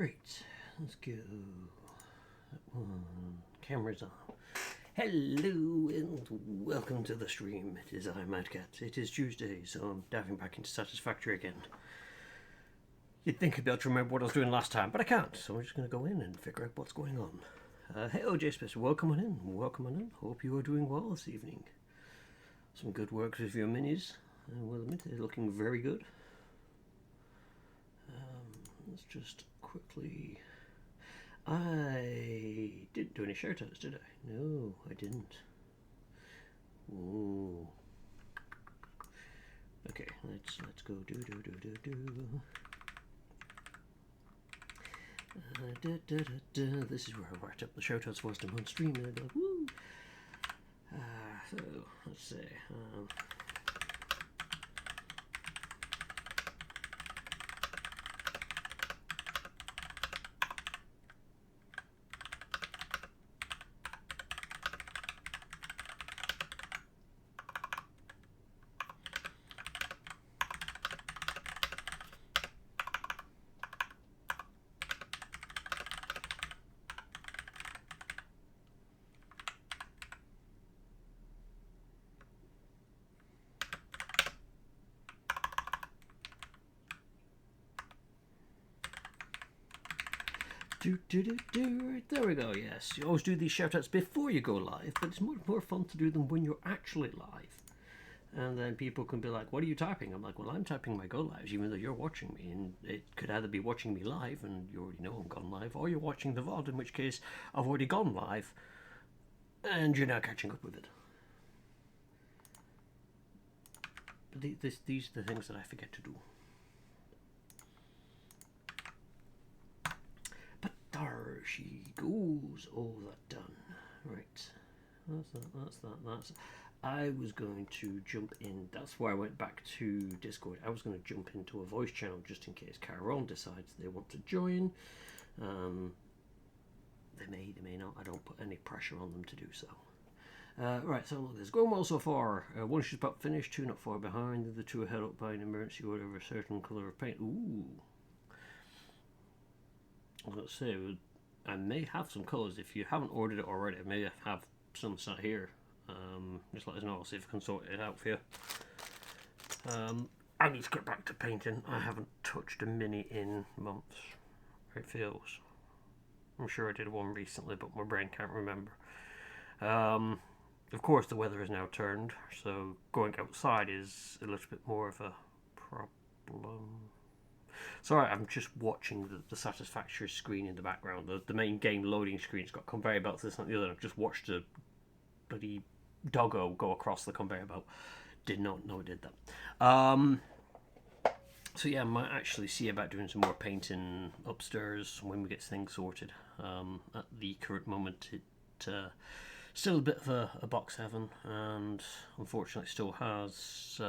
Right, let's go. Camera's on. Hello and welcome to the stream. It is I, Mad Cat. It is Tuesday, so I'm diving back into Satisfactory again. You'd think I'd be able to remember what I was doing last time, but I can't, so I'm just going to go in and figure out what's going on. Hey, OJ Space, welcome on in. Welcome on in. Hope you are doing well this evening. Some good work with your minis. I will admit they're looking very good. Let's just quickly... I didn't do any shoutouts, did I? No, I didn't. Ooh. Okay, let's go do. This is where I write up the shoutouts whilst I'm on stream, and I go, woo! So, let's see. Right, there we go, yes. You always do these shoutouts before you go live, but it's much more fun to do them when you're actually live. And then people can be like, what are you typing? I'm like, well, I'm typing my go lives, even though you're watching me. And it could either be watching me live, and you already know I'm gone live, or you're watching the VOD, in which case I've already gone live, and you're now catching up with it. But these are the things that I forget to do. There she goes. All that done. Right. That's that. I was going to jump in. That's why I went back to Discord. I was going to jump into a voice channel just in case Carol decides they want to join. They may not. I don't put any pressure on them to do so. Right, so look, it's going well so far. One is about finished, two not far behind. The other two are held up by an emergency order of a certain colour of paint. Ooh. Let's say I may have some colours. If you haven't ordered it already, I may have some sat here. Just let us know. I'll see if I can sort it out for you. I need to get back to painting. I haven't touched a mini in months. It feels. I'm sure I did one recently, but my brain can't remember. Of course, the weather has now turned, so going outside is a little bit more of a problem. Sorry, I'm just watching the Satisfactory screen in the background. The main game loading screen's got conveyor belts, this and the other. I've just watched a bloody doggo go across the conveyor belt. Did not know it did that. So yeah, I might actually see about doing some more painting upstairs when we get things sorted. At the current moment, it still a bit of a box heaven, and unfortunately still has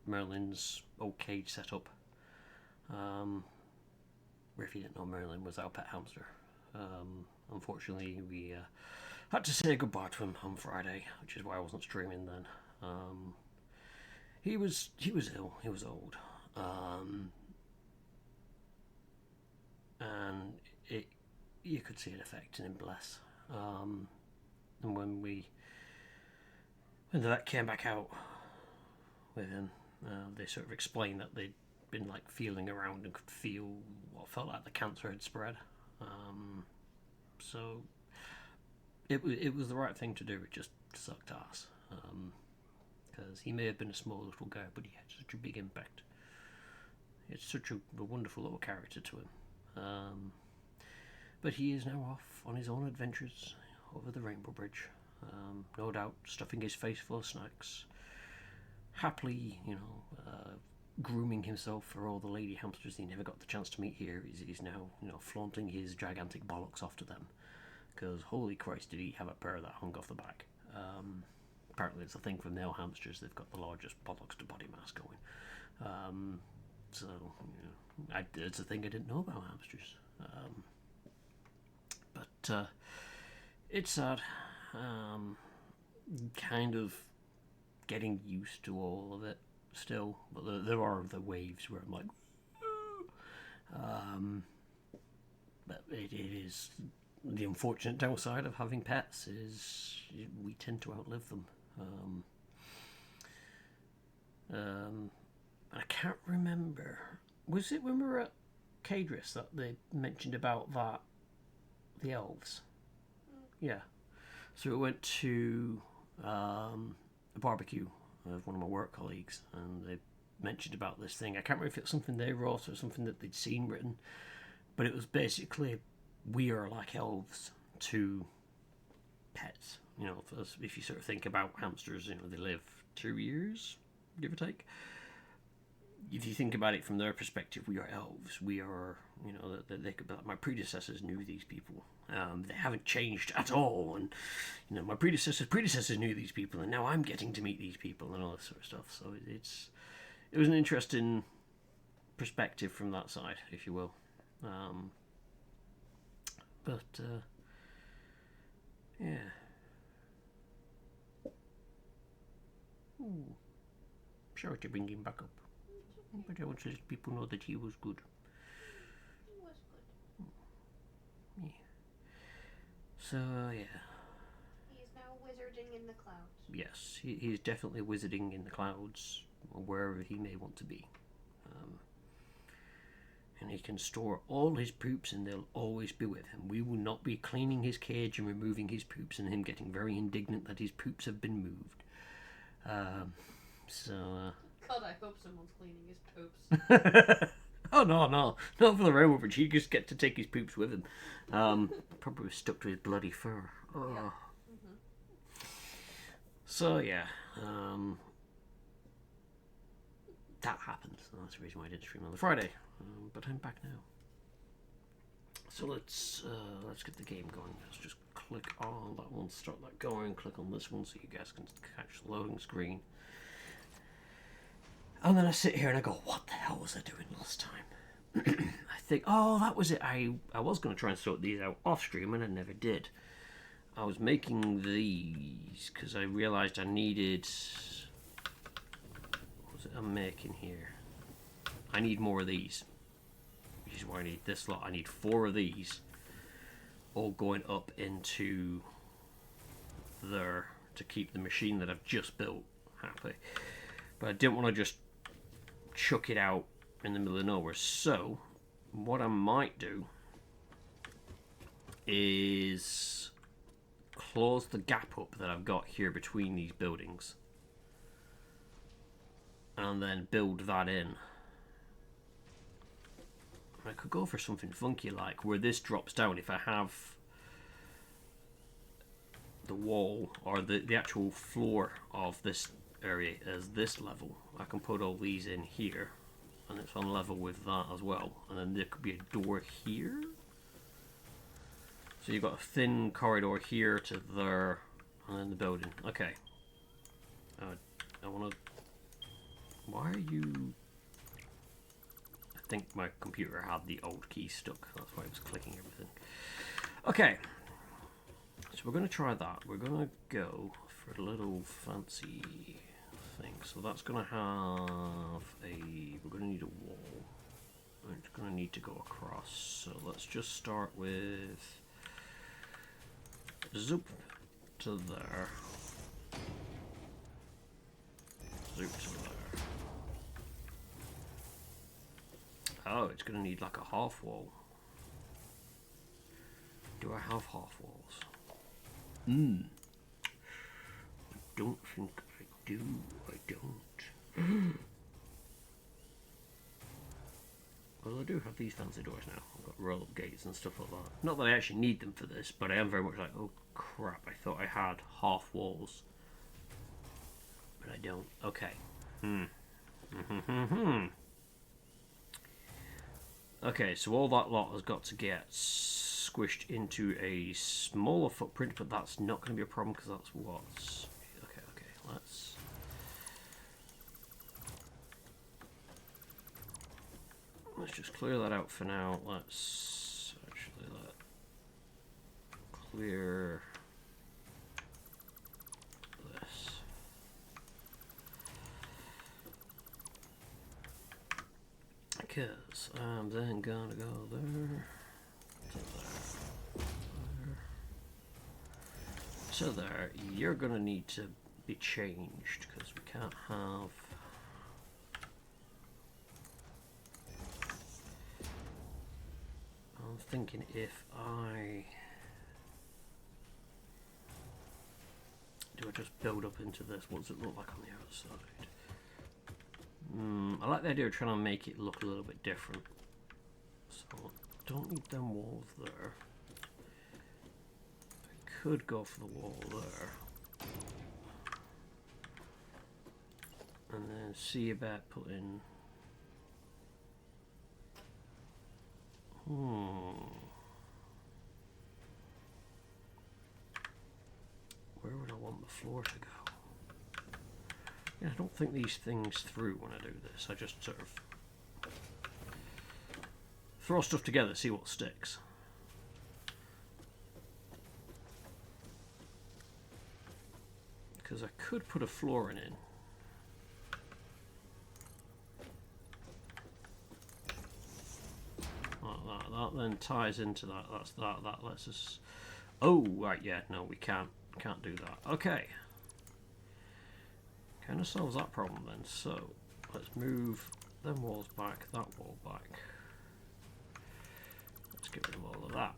Merlin's old cage set up. If you didn't know, Merlin was our pet hamster. Unfortunately, we had to say goodbye to him on Friday, which is why I wasn't streaming then. He was ill. He was old, and you could see it affecting him. Bless. And when the vet came back out with him, they sort of explained that they'd been like feeling around and could feel what felt like the cancer had spread. So it was the right thing to do. It just sucked ass, because he may have been a small little guy, but he had such a big impact. It's such a wonderful little character to him. But he is now off on his own adventures over the Rainbow Bridge. No doubt stuffing his face full of snacks, happily, grooming himself for all the lady hamsters he never got the chance to meet here. He's now, flaunting his gigantic bollocks off to them, because holy Christ, did he have a pair that hung off the back. Apparently it's a thing for male hamsters. They've got the largest bollocks to body mass going. So it's a thing I didn't know about hamsters. But it's sad. Kind of getting used to all of it still, but there are the waves where I'm like, But it is the unfortunate downside of having pets is we tend to outlive them. I can't remember. Was it when we were at Cadris that they mentioned about that the elves? Yeah. So we went to a barbecue of one of my work colleagues, and they mentioned about this thing. I can't remember if it's something they wrote or something that they'd seen written, but it was basically we are like elves to pets. You know, if you sort of think about hamsters, you know, they live 2 years, give or take. If you think about it from their perspective, we are elves. We are, you know, they could be like, my predecessors knew these people. They haven't changed at all, and you know, my predecessors knew these people, and now I'm getting to meet these people and all this sort of stuff. So it was an interesting perspective from that side, if you will. Yeah. Ooh. Sorry to bring him back up, but I want to let people know that he was good. He was good. Yeah. So yeah. He is now wizarding in the clouds. Yes, he is definitely wizarding in the clouds, or wherever he may want to be. And he can store all his poops and they'll always be with him. We will not be cleaning his cage and removing his poops and him getting very indignant that his poops have been moved. God, I hope someone's cleaning his poops. Oh no, not for the Rainbow. He just get to take his poops with him. Probably stuck to his bloody fur. Oh. Yeah. So yeah, that happened. So that's the reason why I didn't stream on the Friday. But I'm back now. So let's get the game going. Let's just click on that one, start that going. Click on this one so you guys can catch the loading screen. And then I sit here and I go, what the hell was I doing last time? I think, oh, that was it. I was going to try and sort these out off stream and I never did. I was making these because I realised I needed... What was it I'm making here? I need more of these. Which is why I need this lot. I need 4 of these. All going up into there to keep the machine that I've just built happy. But I didn't want to just chuck it out in the middle of nowhere. So, what I might do is close the gap up that I've got here between these buildings and then build that in. I could go for something funky like where this drops down. If I have the wall or the actual floor of this area as this level, I can put all these in here and it's on level with that as well, and then there could be a door here, so you've got a thin corridor here to there and then the building. Okay, I want to... Why are you... I think my computer had the old key stuck, that's why I was clicking everything. Okay, so we're going to try that. We're going to go for a little fancy thing. So that's going to have a... We're going to need a wall. It's going to need to go across. So let's just start with... Zoop to there. Zoop to there. Oh, it's going to need like a half wall. Do I have half walls? I don't think I do. I don't. Well, I do have these fancy doors now. I've got roll-up gates and stuff like that. Not that I actually need them for this, but I am very much like, oh crap, I thought I had half walls. But I don't. Okay. Okay, so all that lot has got to get squished into a smaller footprint, but that's not going to be a problem because that's what's... Okay, let's just clear that out for now. Let's actually clear this. Because I'm then gonna go there to to there, you're going to need to be changed because we can't have... I'm thinking if I... Do I just build up into this? What does it look like on the outside? I like the idea of trying to make it look a little bit different. So, don't need them walls there. I could go for the wall there. And then see about putting... Where would I want the floor to go? Yeah, I don't think these things through when I do this. I just sort of throw stuff together, see what sticks. Because I could put a flooring in. Like that. That then ties into that. That's that. That lets us... Oh, right, yeah, no, we can't do that. Okay. Kind of solves that problem then. So, let's move them walls back, that wall back. Let's get rid of all of that.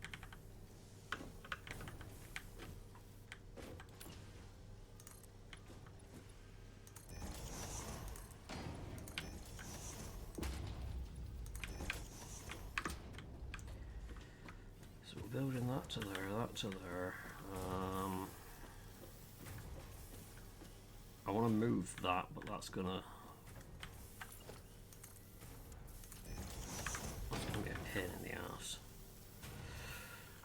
So we're building that to there, that to there. I want to move that, but that's gonna be a pain in the ass.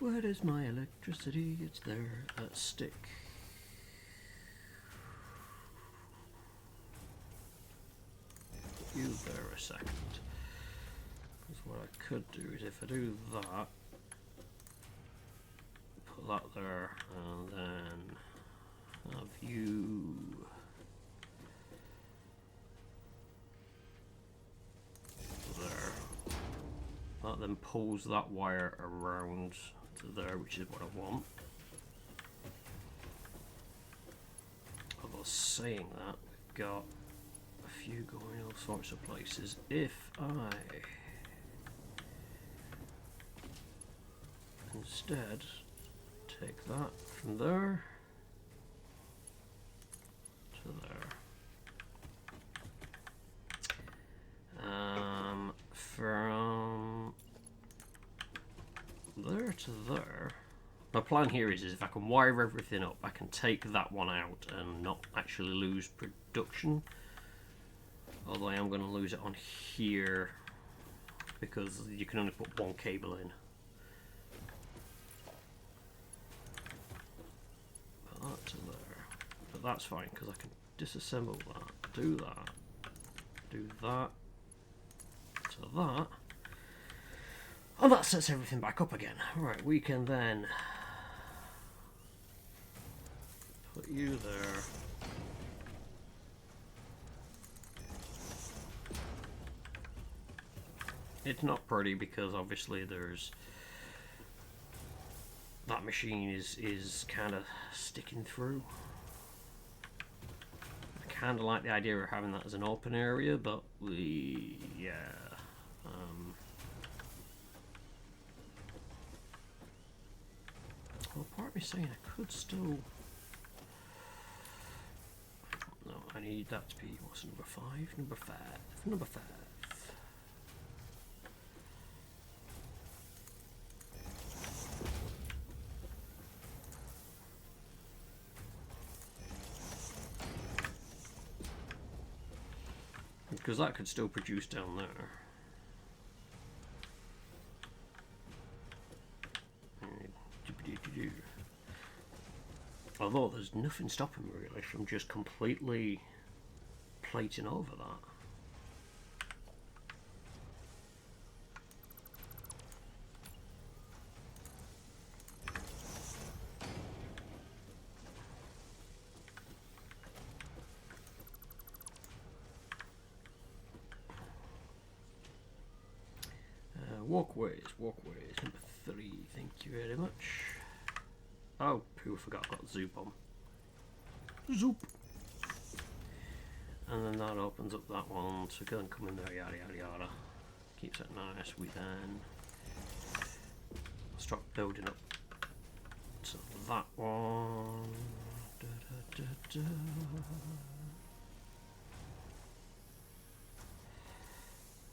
Where is my electricity? It's there. Stick. Put you there a second. Because what I could do is if I do that, put that there, and then have you. There. That then pulls that wire around to there, which is what I want. Although saying that, we've got a few going all sorts of places. If I instead take that from there to there. From there to there. My plan here is if I can wire everything up, I can take that one out and not actually lose production. Although I am going to lose it on here because you can only put one cable in. Put that to there. But that's fine because I can disassemble that, do that, do that. To that, and that sets everything back up again. Right, we can then put you there. It's not pretty because obviously there's that machine is kind of sticking through. I kind of like the idea of having that as an open area, but yeah. Well, part of me saying I could still... No, I need that to be, what's number 5? Number 5. Number 5. Because that could still produce down there. Although there's nothing stopping me really from just completely plating over that. Walkways, number 3, thank you very much. Oh, who I forgot got Zoop on. Zoop! And then that opens up that one, so go and come in there, yada yada yada. Keeps it nice. We then start building up to that one. Da, da, da, da.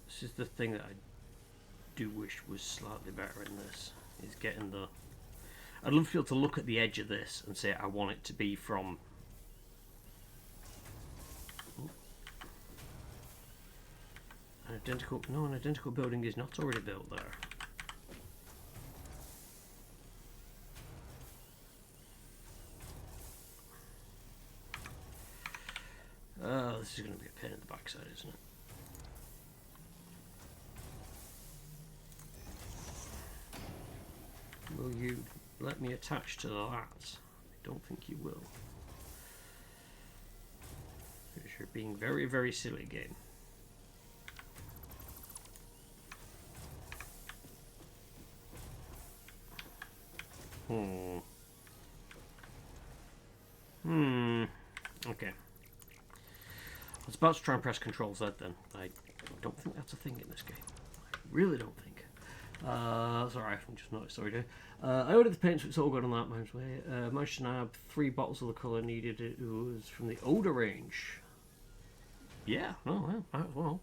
This is the thing that I do wish was slightly better in this, is getting the... I'd love to be able to look at the edge of this and say I want it to be from... An identical... No, an identical building is not already built there. This is going to be a pain in the backside, isn't it? Will you let me attach to that? I don't think you will. Because you're being very, very silly, game. Okay. I was about to try and press Control Z then. I don't think that's a thing in this game. I really don't think. Sorry, I've just noticed. Sorry, dude. I ordered the paint, so it's all good on that man's way. Managed to nab 3 bottles of the colour needed. It was from the older range. Yeah, oh, well.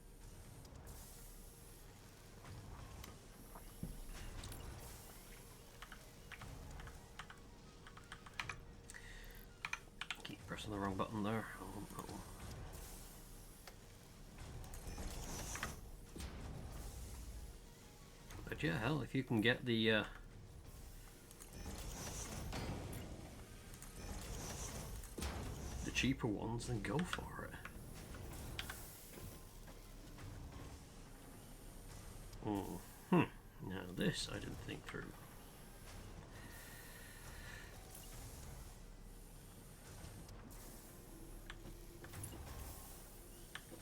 Keep pressing the wrong button there. Oh. But yeah, hell, if you can get the cheaper ones, then go for it. Now this I didn't think through.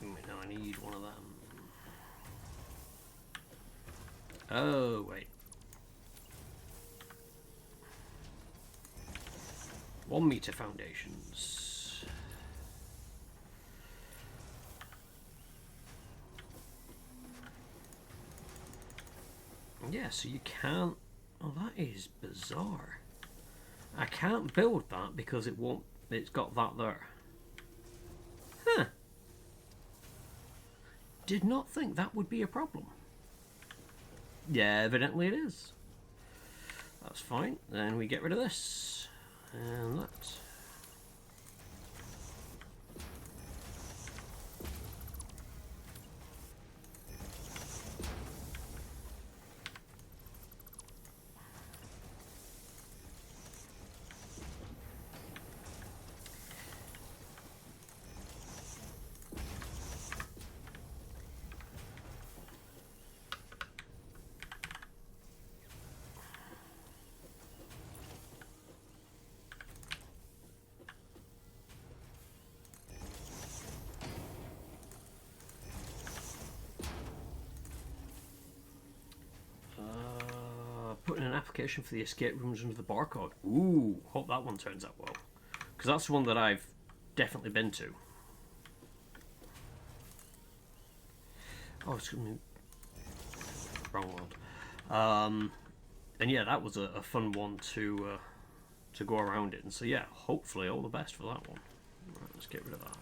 Now I need one of them. Oh, wait. 1 meter foundations. Yeah, so you can't... Oh, that is bizarre. I can't build that because it won't... It's got that there. Huh. Did not think that would be a problem. Yeah, evidently it is. That's fine. Then we get rid of this. And that. Putting an application for the escape rooms under the barcode. Ooh, hope that one turns out well. Because that's the one that I've definitely been to. Oh, it's going to be... Wrong world. And yeah, that was a fun one to go around it. And so yeah, hopefully all the best for that one. Right, let's get rid of that.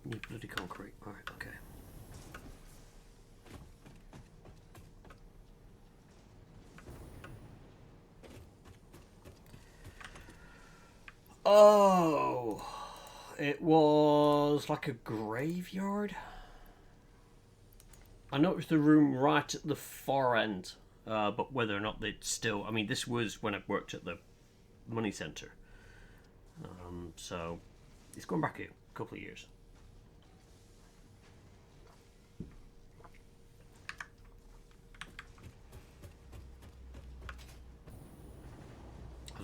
Need bloody concrete. Right, okay. Oh, it was like a graveyard. I noticed the room right at the far end, but whether or not they'd still... I mean, this was when I worked at the money centre. So it's going back a couple of years.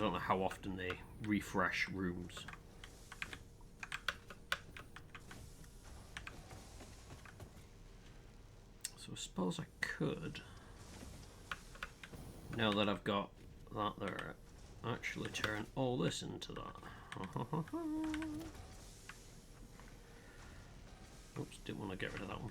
don't know how often they refresh rooms. So I suppose I could, now that I've got that there, actually turn all this into that. Oops, didn't want to get rid of that one.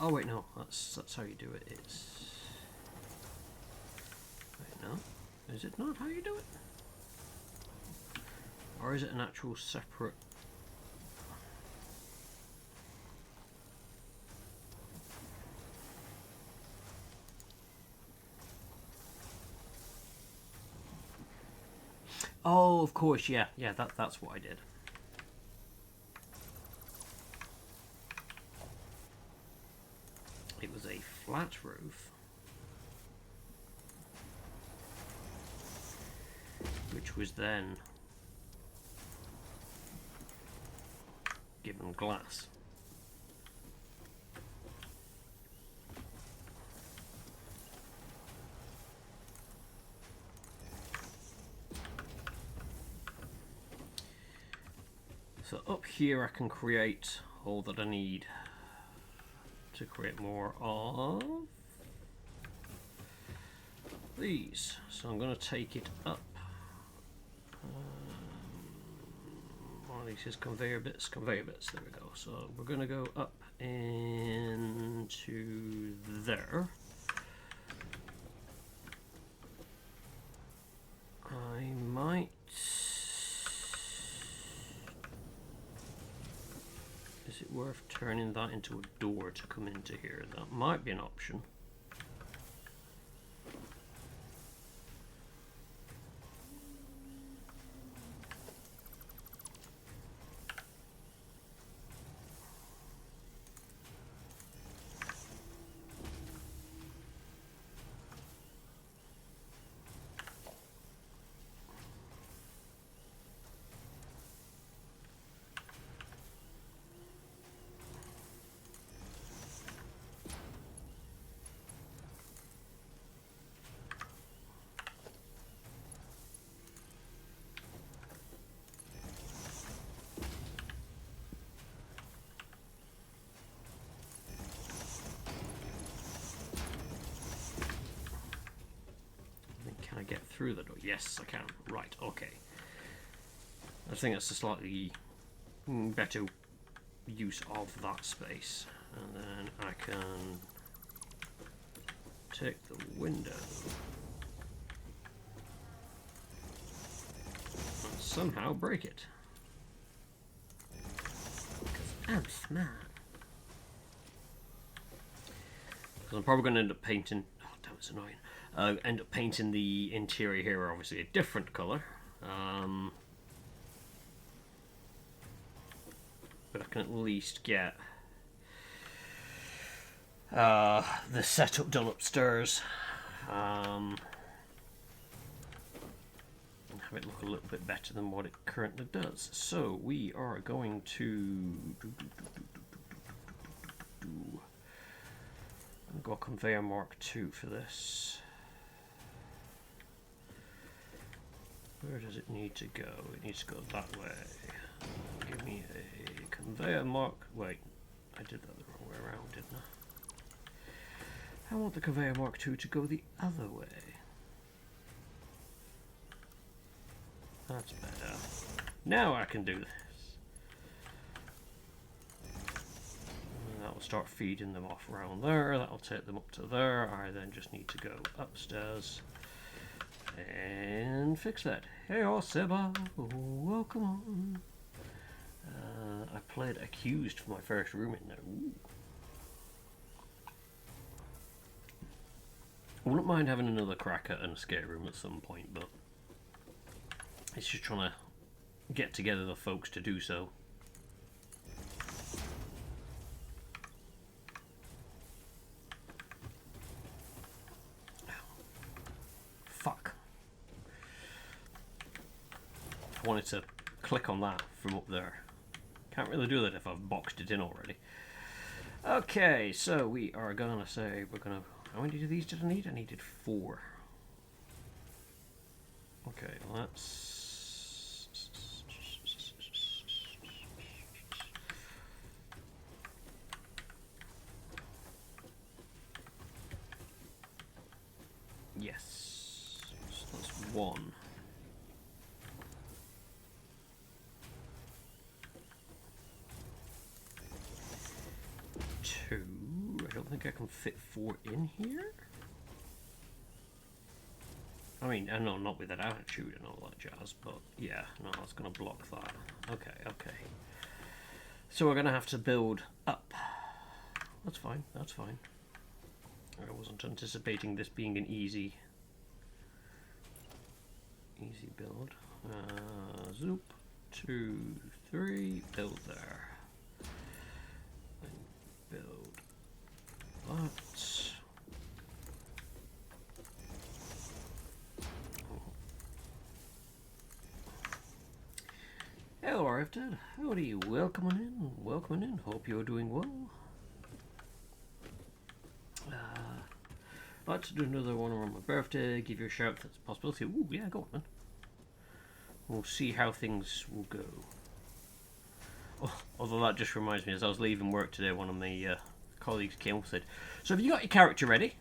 Oh wait, no, that's how you do it. It's... Wait, no? Is it not how you do it? Or is it an actual separate... Oh, of course, yeah, that's what I did. It was a flat roof, which was then given glass. So up here I can create all that I need to create more of these. So I'm going to take it up. One of these is conveyor bits, there we go. So we're going to go up into there. I might... Is it worth turning that into a door to come into here? That might be an option. Can I get through the door? Yes, I can. Right, okay. I think that's a slightly better use of that space. And then I can take the window and somehow break it. Because I'm smart. Because I'm probably going to end up painting... Oh, damn, it's annoying. End up painting the interior here, obviously a different colour. But I can at least get the setup done upstairs. And have it look a little bit better than what it currently does. So we are going to I've got conveyor mark 2 for this. Where does it need to go? It needs to go that way. Give me a conveyor mark. Wait, I did that the wrong way around, didn't I? I want the conveyor mark 2 to go the other way. That's better. Now I can do this. And that will start feeding them off around there. That'll take them up to there. I then just need to go upstairs and fix that. Hey, Seba, welcome on. I played Accused for my first room in there. Ooh. I wouldn't mind having another crack at an escape room at some point, but it's just trying to get together the folks to do so. Fuck. I wanted to click on that from up there. Can't really do that if I've boxed it in already. Okay, so we are gonna say we're gonna. How many of these did I need? I needed 4. Okay, let's. Yes, so that's 1. 2. I don't think I can fit 4 in here. I mean, I know not with that attitude and all that jazz, but yeah, no, that's going to block that. Okay, okay. So we're going to have to build up. That's fine, that's fine. I wasn't anticipating this being an easy build. Zoop, 2, 3, build there. And build that. Hello, Rifted. Howdy, welcoming in, welcoming in. Hope you're doing well. I'd like to do another one around my birthday. Give you a shout if that's a possibility. Ooh, yeah, go on, man. We'll see how things will go. Oh, although that just reminds me, as I was leaving work today, one of my colleagues came up and said, "So have you got your character ready?"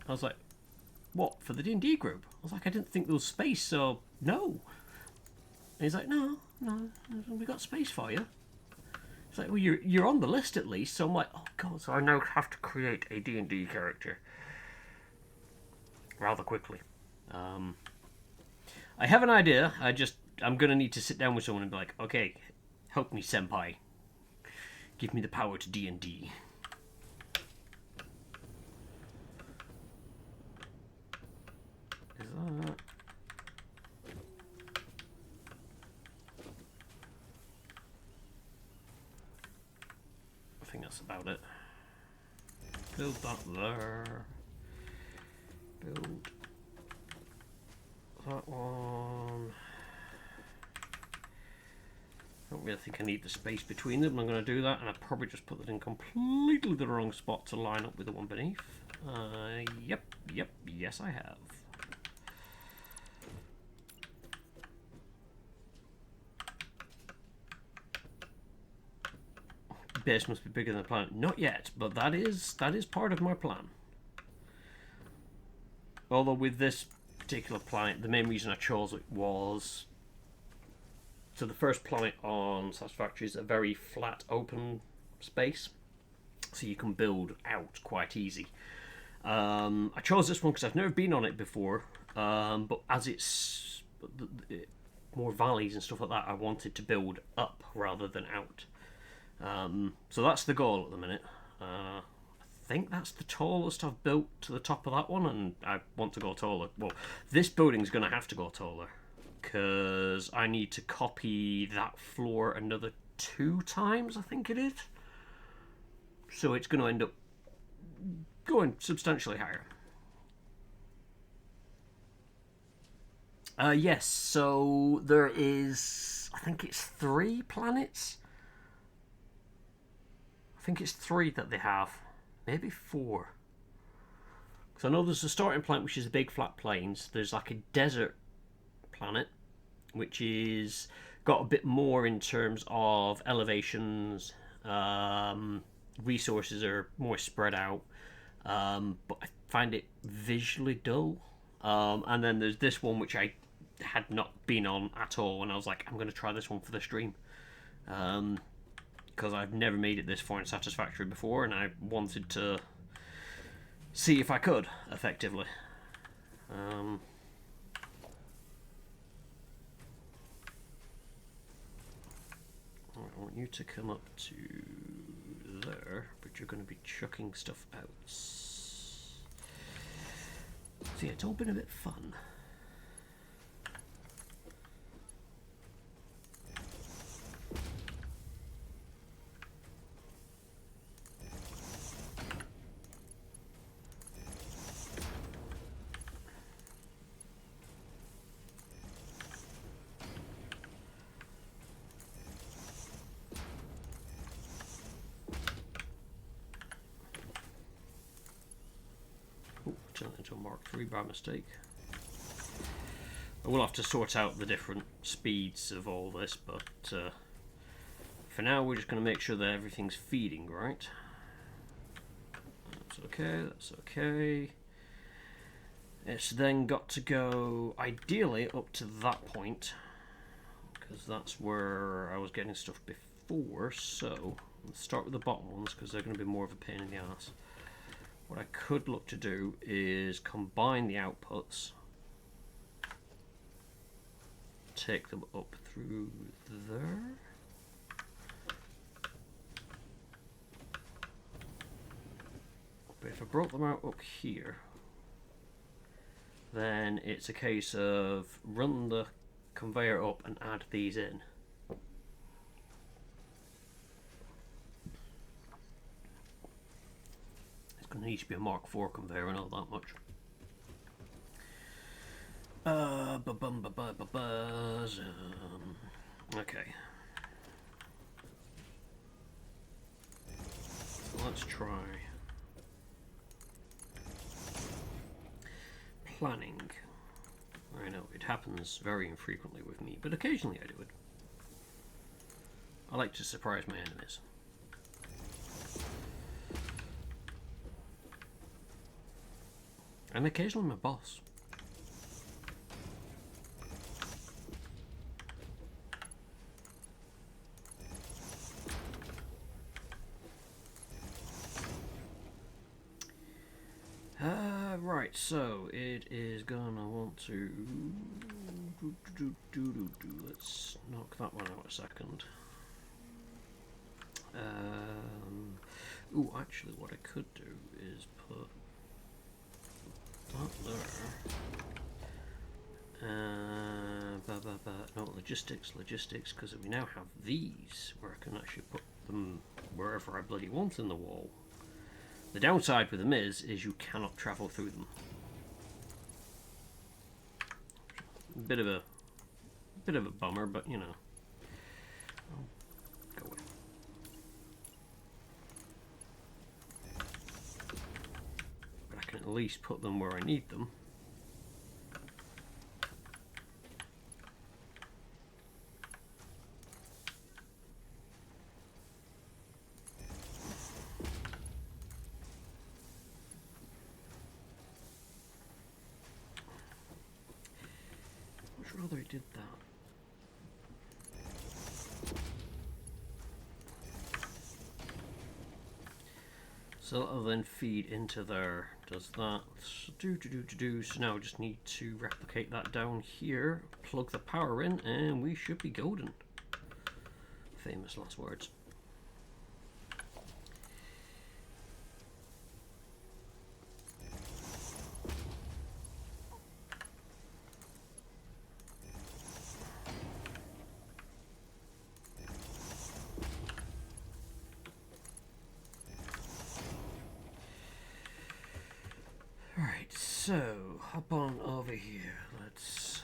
I was like, "What, for the D&D group?" I was like, "I didn't think there was space, so no." And he's like, no, we got space for you. It's like, well, you're on the list at least. So I'm like, oh god, so I now have to create a D&D character rather quickly. I have an idea. I'm gonna need to sit down with someone and be like, okay, help me, senpai. Give me the power to D&D. Is that? I think that's about it. Build that there. Build that one. I don't really think I need the space between them. I'm going to do that, and I probably just put that in completely the wrong spot to line up with the one beneath. Yep, yes I have. Base must be bigger than the planet. Not yet, but that is part of my plan. Although with this particular planet, the main reason I chose it was, so the first planet on Satisfactory is a very flat, open space, so you can build out quite easy. I chose this one because I've never been on it before, but as it's more valleys and stuff like that, I wanted to build up rather than out. So that's the goal at the minute. I think that's the tallest I've built to the top of that one, and I want to go taller. Well, this building's going to have to go taller because I need to copy that floor another 2 times, I think it is. So it's going to end up going substantially higher. Yes, so there is, I think it's 3 planets. I think it's 3 that they have. Maybe 4. Because I know there's a starting planet which is the big flat plains. There's like a desert planet which is got a bit more in terms of elevations. Resources are more spread out. But I find it visually dull. And then there's this one which I had not been on at all, and I was like, I'm going to try this one for the stream. Because I've never made it this far in Satisfactory before, and I wanted to see if I could, effectively. I want you to come up to there, but you're going to be chucking stuff out. So yeah, it's all been a bit fun. turn it into a Mark III by mistake. We'll have to sort out the different speeds of all this, but for now we're just going to make sure that everything's feeding right. That's okay, that's okay. It's then got to go, ideally, up to that point, because that's where I was getting stuff before, so let's start with the bottom ones, because they're going to be more of a pain in the ass. What I could look to do is combine the outputs, take them up through there. But if I brought them out up here, then it's a case of run the conveyor up and add these in. It's going to need to be a Mark IV conveyor, I know that much. Okay. So let's try planning. I know it happens very infrequently with me, but occasionally I do it. I like to surprise my enemies. And occasionally my boss. Right, so it is gonna want to let's knock that one out a second. Ooh, actually what I could do is put that there. No, logistics, because we now have these where I can actually put them wherever I bloody want in the wall. The downside with them is you cannot travel through them. Bit of a bummer, but you know. I'll go away. But I can at least put them where I need them. Rather I did that. So that'll then feed into there. Does that. So now I just need to replicate that down here, plug the power in, and we should be golden. Famous last words. Right, so hop on over here. Let's.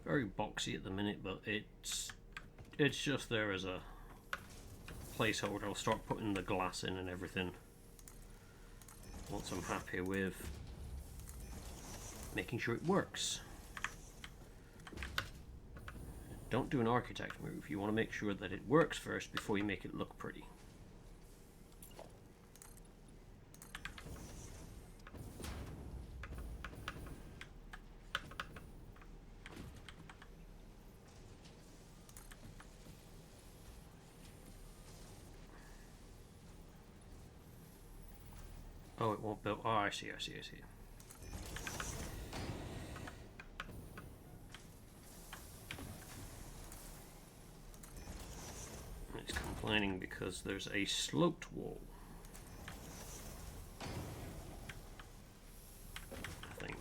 Very boxy at the minute, but it's just there as a placeholder. I'll start putting the glass in and everything once I'm happy with making sure it works. Don't do an architect move. You want to make sure that it works first before you make it look pretty. Oh, it won't build. Oh, I see. It's complaining because there's a sloped wall. I think.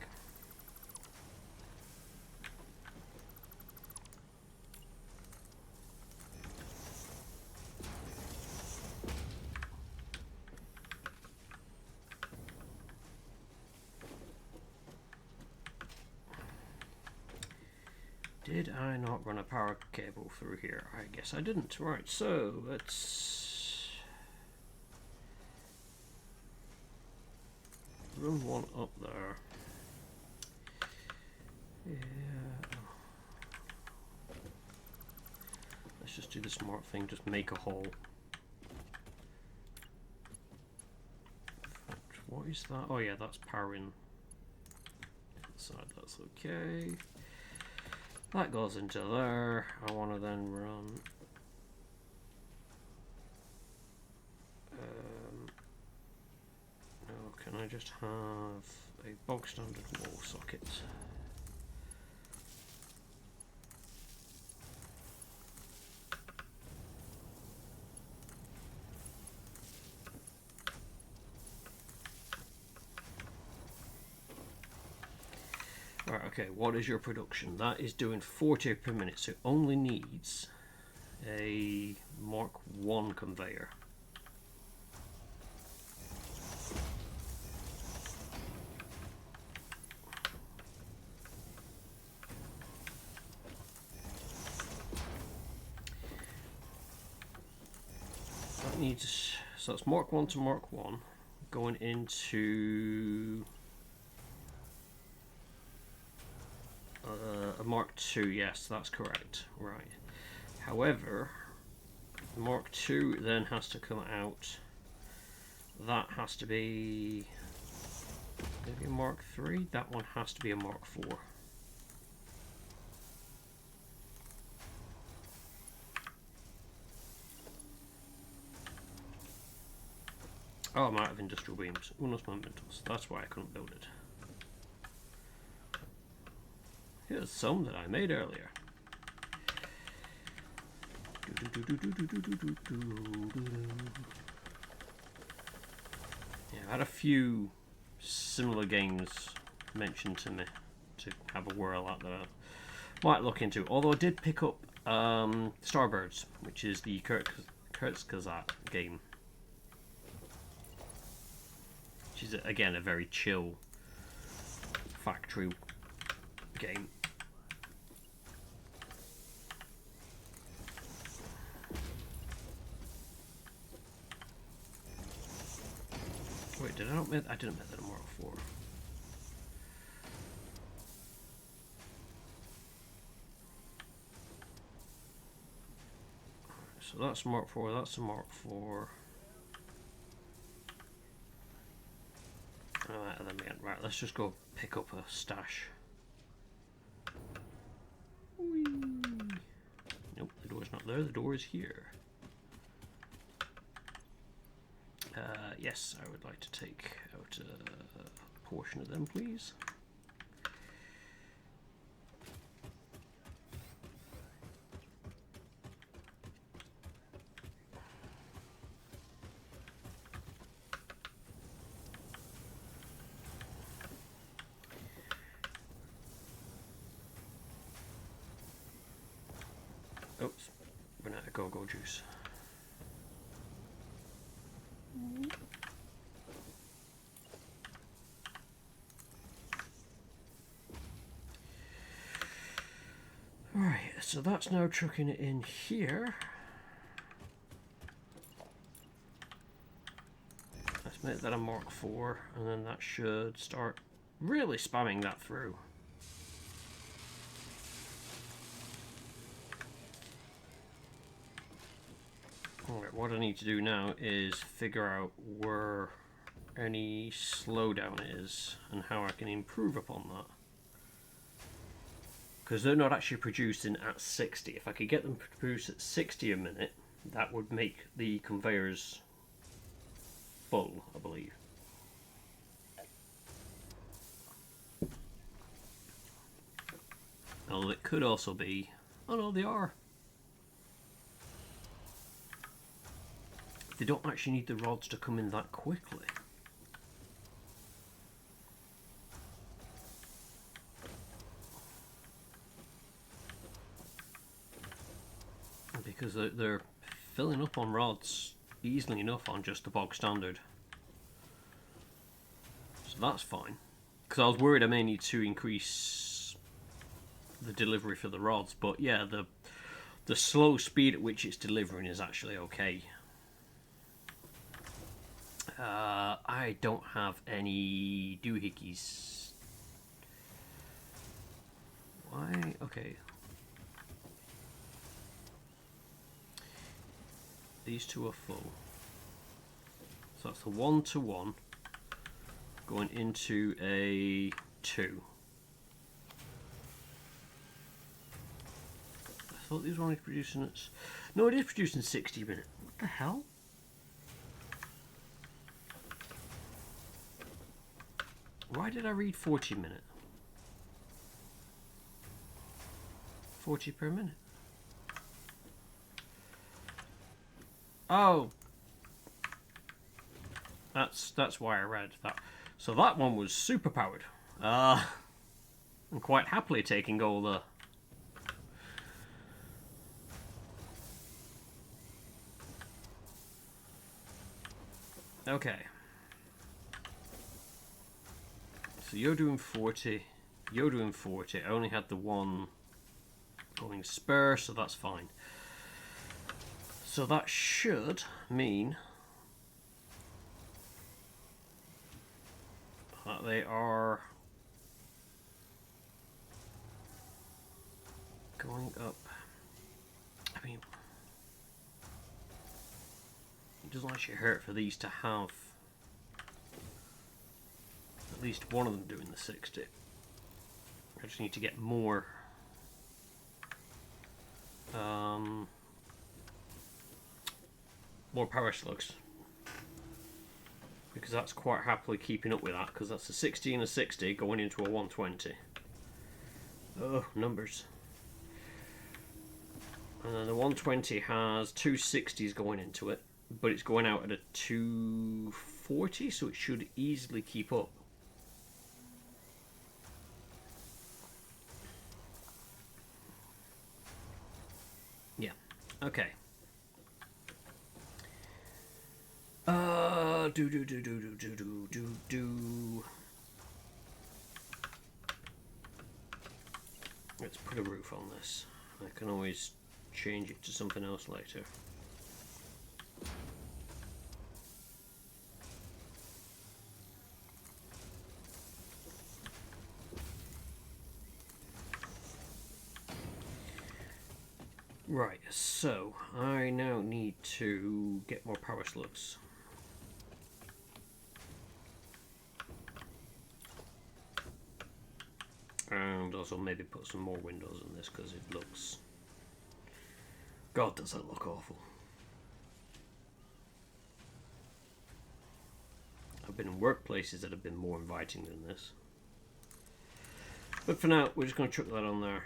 Did I not run a power cable through here? I guess I didn't. Right, so let's run one up there. Yeah. Let's just do the smart thing, just make a hole. What is that? Oh yeah, that's powering inside, that's okay. That goes into there. I want to then run no, can I just have a bog standard wall socket? Right, okay, what is your production? That is doing 40 per minute, so it only needs a Mark 1 conveyor. That needs, so it's Mark 1 to Mark 1 going into a Mark 2, yes, that's correct, right. However, Mark 2 then has to come out. That has to be maybe a Mark 3. That one has to be a Mark 4. Oh, I'm out of industrial beams. Unos momentos. That's why I couldn't build it. Here's some that I made earlier. Yeah, I had a few similar games mentioned to me to have a whirl at that I might look into. Although I did pick up Starbirds, which is the Kurzgesagt game, which is again a very chill factory game. Wait, did I not make? I didn't make that a Mark 4. So that's Mark 4. That's a Mark 4. Right, let's just go pick up a stash. Whee. Nope, the door's not there. The door is here. Yes, I would like to take out a portion of them, please. Oops, run out of go-go juice. Right, so that's now trucking it in here. Let's make that a Mark 4, and then that should start really spamming that through. Alright, what I need to do now is figure out where any slowdown is and how I can improve upon that. Because they're not actually producing at 60. If I could get them to produce at 60 a minute, that would make the conveyors full, I believe. Although it could also be, oh no, they are. They don't actually need the rods to come in that quickly. Because they're filling up on rods easily enough on just the bog standard. So that's fine. Because I was worried I may need to increase the delivery for the rods. But yeah, the slow speed at which it's delivering is actually okay. I don't have any doohickeys. Why? Okay. These two are full. So that's the 1-to-1 going into a 2. I thought these were only producing it. No, it is producing 60 minutes. What the hell? Why did I read 40 minute? 40 per minute. Oh, that's why I read that. So that one was super powered. I'm quite happily taking all the. Okay. So you're doing 40. You're doing 40. I only had the one going spur, so that's fine. So that should mean that they are going up. I mean, it doesn't actually hurt for these to have at least one of them doing the 60. I just need to get more more power slugs, because that's quite happily keeping up with that, because that's a 60 and a 60 going into a 120. Oh, numbers. And then the 120 has two 60s going into it, but it's going out at a 240, so it should easily keep up. Yeah, okay. Let's put a roof on this. I can always change it to something else later. Right, so I now need to get more power slugs. And also maybe put some more windows in this, because it looks... God, does that look awful. I've been in workplaces that have been more inviting than this. But for now, we're just going to chuck that on there.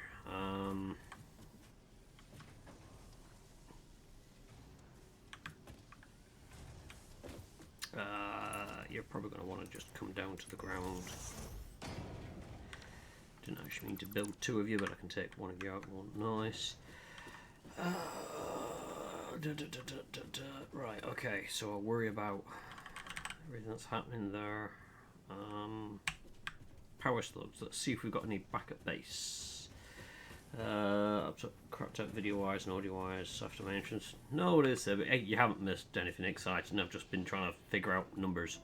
You're probably going to want to just come down to the ground. Didn't actually mean to build two of you, but I can take one of you out. Nice. Right, okay, so I'll worry about everything that's happening there. Power slugs, let's see if we've got any backup base. I've cracked out video wires and audio wires after my entrance. No, it is there, but hey, you haven't missed anything exciting. I've just been trying to figure out numbers.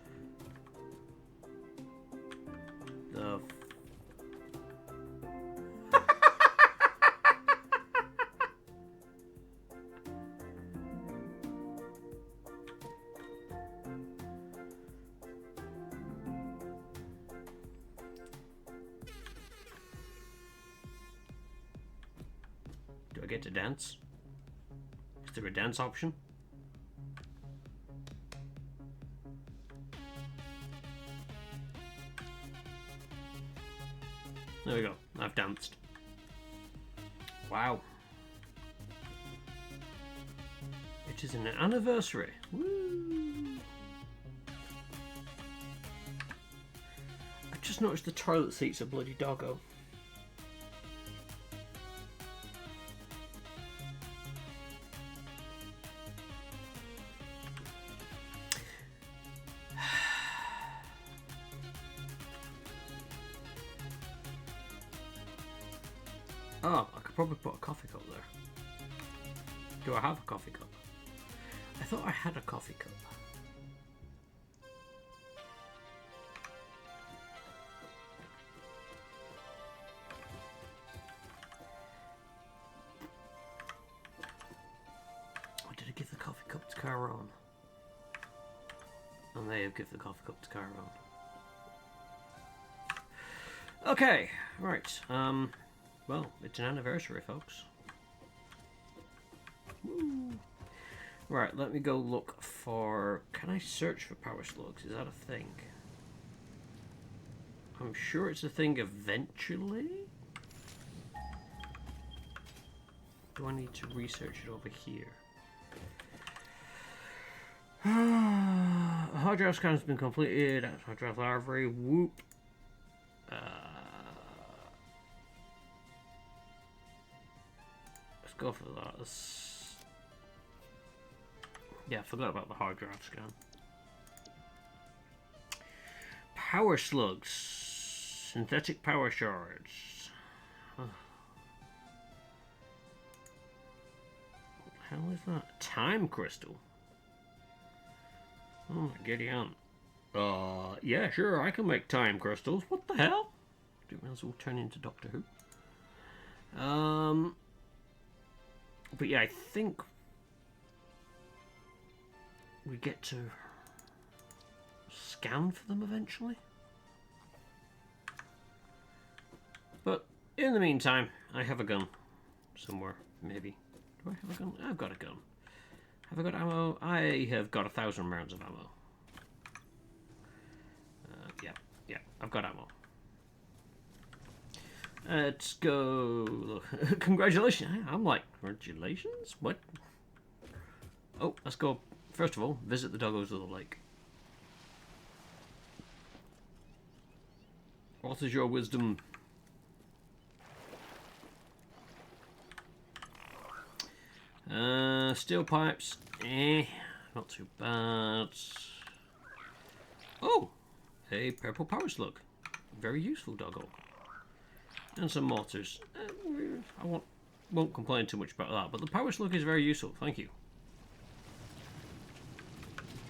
Do I get to dance? Is there a dance option? There we go. I've danced. Wow. It is an anniversary. Woo! I just noticed the toilet seats are bloody doggo. Oh, I could probably put a coffee cup there. Do I have a coffee cup? I thought I had a coffee cup. Or did I give the coffee cup to Caron? I may have given the coffee cup to Caron. Okay, right. Well, it's an anniversary, folks. Woo. Right, let me go look for... Can I search for power slugs? Is that a thing? I'm sure it's a thing eventually. Do I need to research it over here? Hard drive scan has been completed. Hard drive library. Whoop. Let's go for that. Yeah, I forgot about the hard drive scan. Power slugs. Synthetic power shards. What the hell is that? Time crystal. Oh, giddy on. Yeah, sure, I can make time crystals. What the hell? Didn't realize we'll turn into Doctor Who. But yeah, I think we get to scan for them eventually. But in the meantime, I have a gun somewhere, maybe. Do I have a gun? I've got a gun. Have I got ammo? I have got 1,000 rounds of ammo. Yeah, I've got ammo. Let's go. Congratulations. I'm like, congratulations? What? Oh, let's go. First of all, visit the doggos of the lake. What is your wisdom? Steel pipes. Not too bad. Oh, a purple power slug. Very useful, doggo. And some mortars. I won't complain too much about that, but the power slug is very useful. Thank you.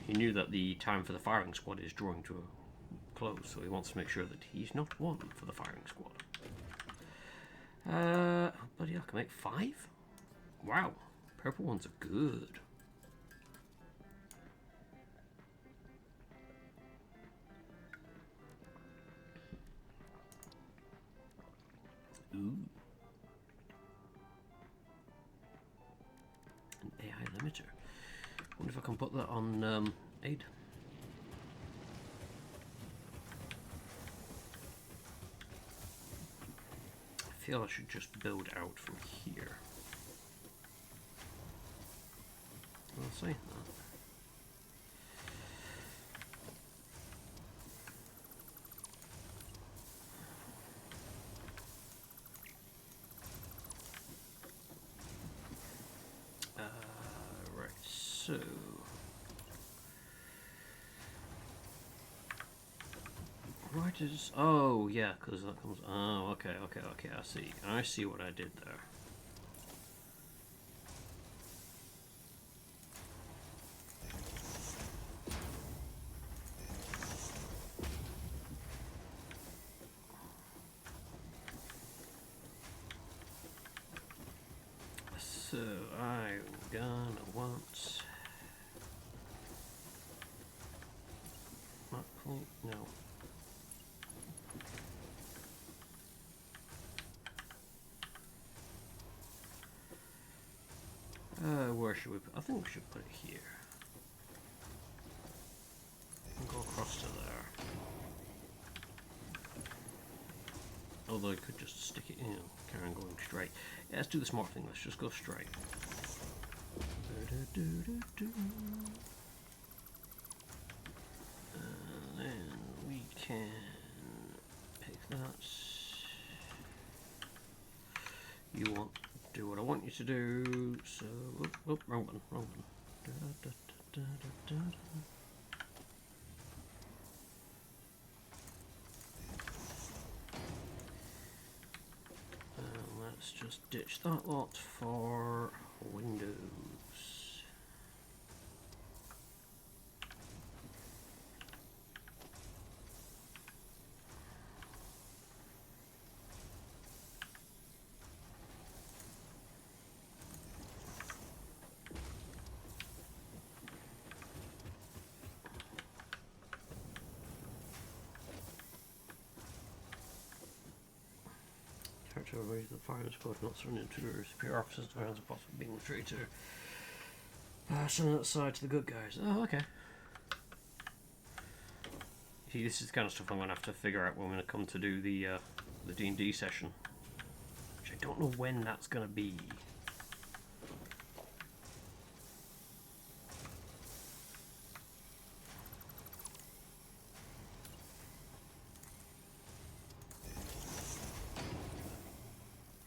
He knew that the time for the firing squad is drawing to a close, so he wants to make sure that he's not one for the firing squad. But yeah, I can make 5? Wow, purple ones are good. Ooh. An AI limiter. Wonder if I can put that on aid. I feel I should just build out from here. I'll say that. Right, so right is, oh yeah, because that comes, oh okay, I see what I did there. So I'm gonna want no. Where should we put? I think we should put it here. And go across to there. Although I could just stick it in, carry on going straight. Yeah, let's do the smart thing. Let's just go straight. And then we can pick that. You want to do what I want you to do. So, oh, wrong one. let's just ditch that lot for windows. Character raise the fire squad, not surrendering to the superior officers, the grounds of possible being free to send that side to the good guys. Oh, okay. See, this is the kind of stuff I'm going to have to figure out when I'm going to come to do the D&D session. Which I don't know when that's going to be.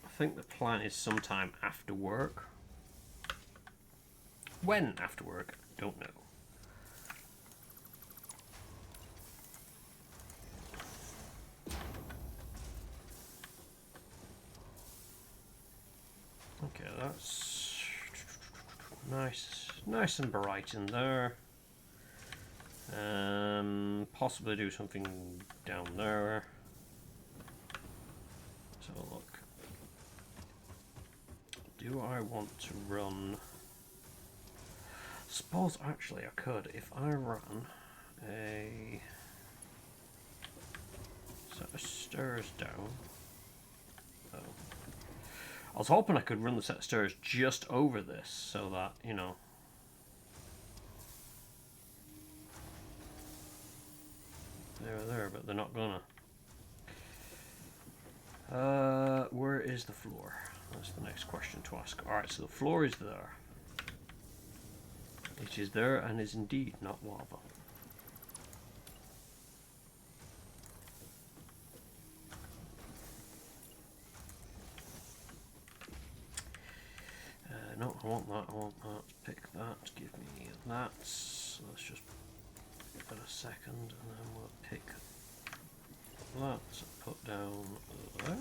I think the plan is sometime after work. When after work, I don't know. Okay, that's nice and bright in there. Possibly do something down there. So look. Do I want to run? Suppose actually I could if I ran a set of stairs down. Oh. I was hoping I could run the set of stairs just over this so that, you know. They're there, but they're not gonna. Where is the floor? That's the next question to ask. Alright, so the floor is there. It is there and is indeed not lava. No, I want that, I want that. Pick that, give me that. So let's just give it a second and then we'll pick that, put down there.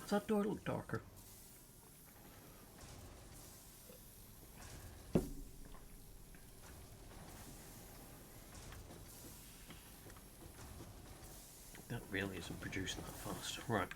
Does that door look darker? That really isn't producing that fast. Right.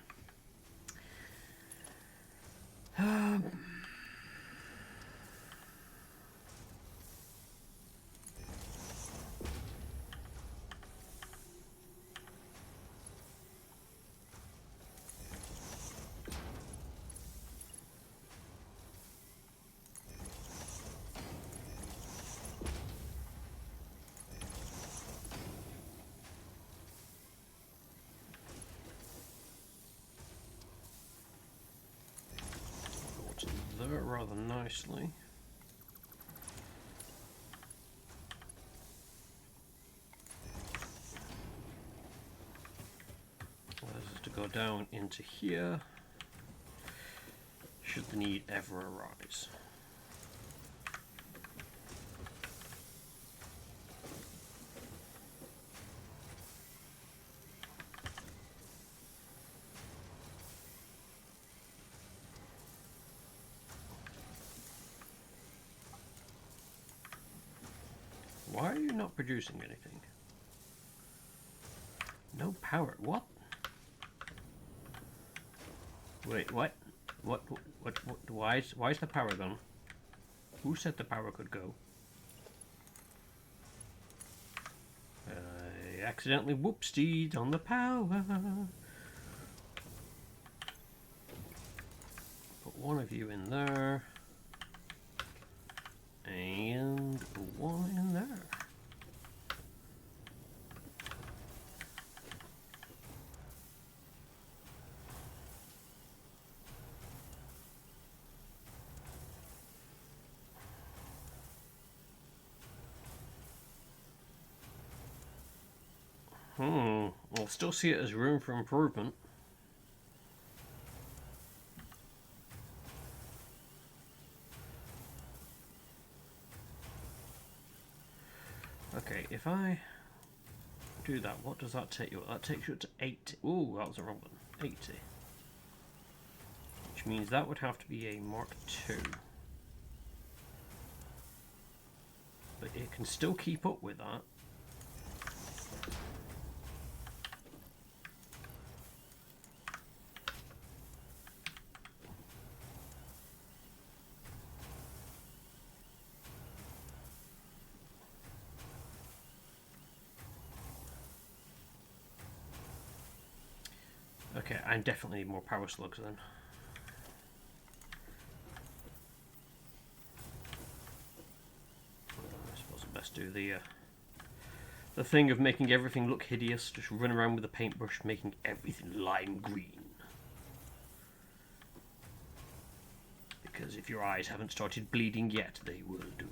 There rather nicely. Allows us to go down into here should the need ever arise. Why are you not producing anything? No power. What? Wait, what? What? Why is the power gone? Who said the power could go? I accidentally whoopsied on the power. Put one of you in there. And one in there. I'll still see it as room for improvement. Okay, if I do that, what does that take you up? That takes you up to 80. Ooh, that was a wrong one. 80. Which means that would have to be a Mark II. But it can still keep up with that. Okay, I definitely need more power slugs then. I suppose I best do the thing of making everything look hideous. Just run around with a paintbrush, making everything lime green. Because if your eyes haven't started bleeding yet, they will do.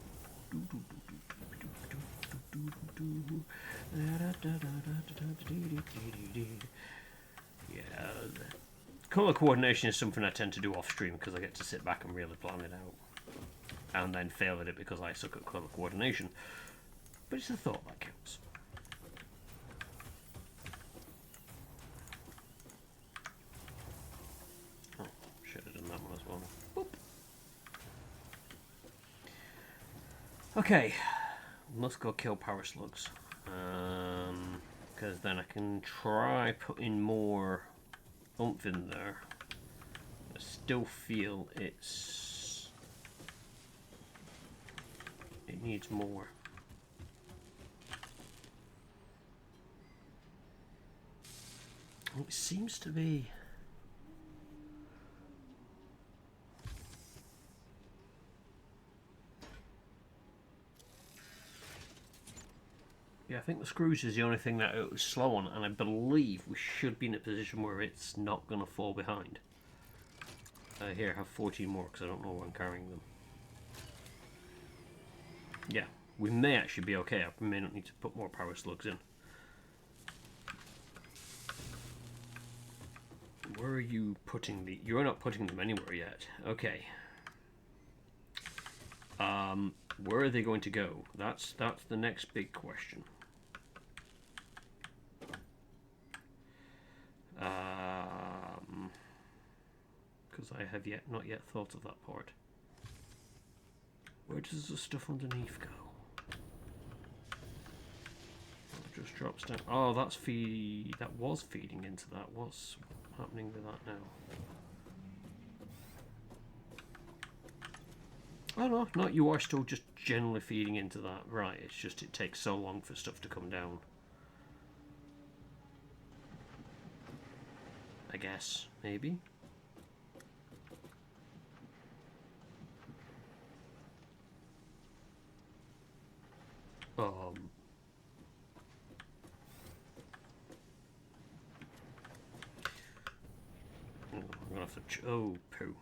Yeah, colour coordination is something I tend to do off stream because I get to sit back and really plan it out. And then fail at it because I suck at colour coordination. But it's a thought that counts. Oh, should have done that one as well. Boop. Okay, must go kill power slugs. Because then I can try putting more oomph in there. I still feel it needs more. It seems to be. Yeah, I think the screws is the only thing that it was slow on, and I believe we should be in a position where it's not going to fall behind. Here, I have 14 more because I don't know where I'm carrying them. Yeah, we may actually be okay. I may not need to put more power slugs in. Where are you putting the... You're not putting them anywhere yet. Okay. Where are they going to go? That's the next big question. Because I have not yet thought of that part. Where does the stuff underneath go? It just drops down. Oh, that was feeding into that. What's happening with that now? Oh no, no, you are still just generally feeding into that. Right, it's just it takes so long for stuff to come down. I guess, maybe. I'm gonna have to. Oh, poo.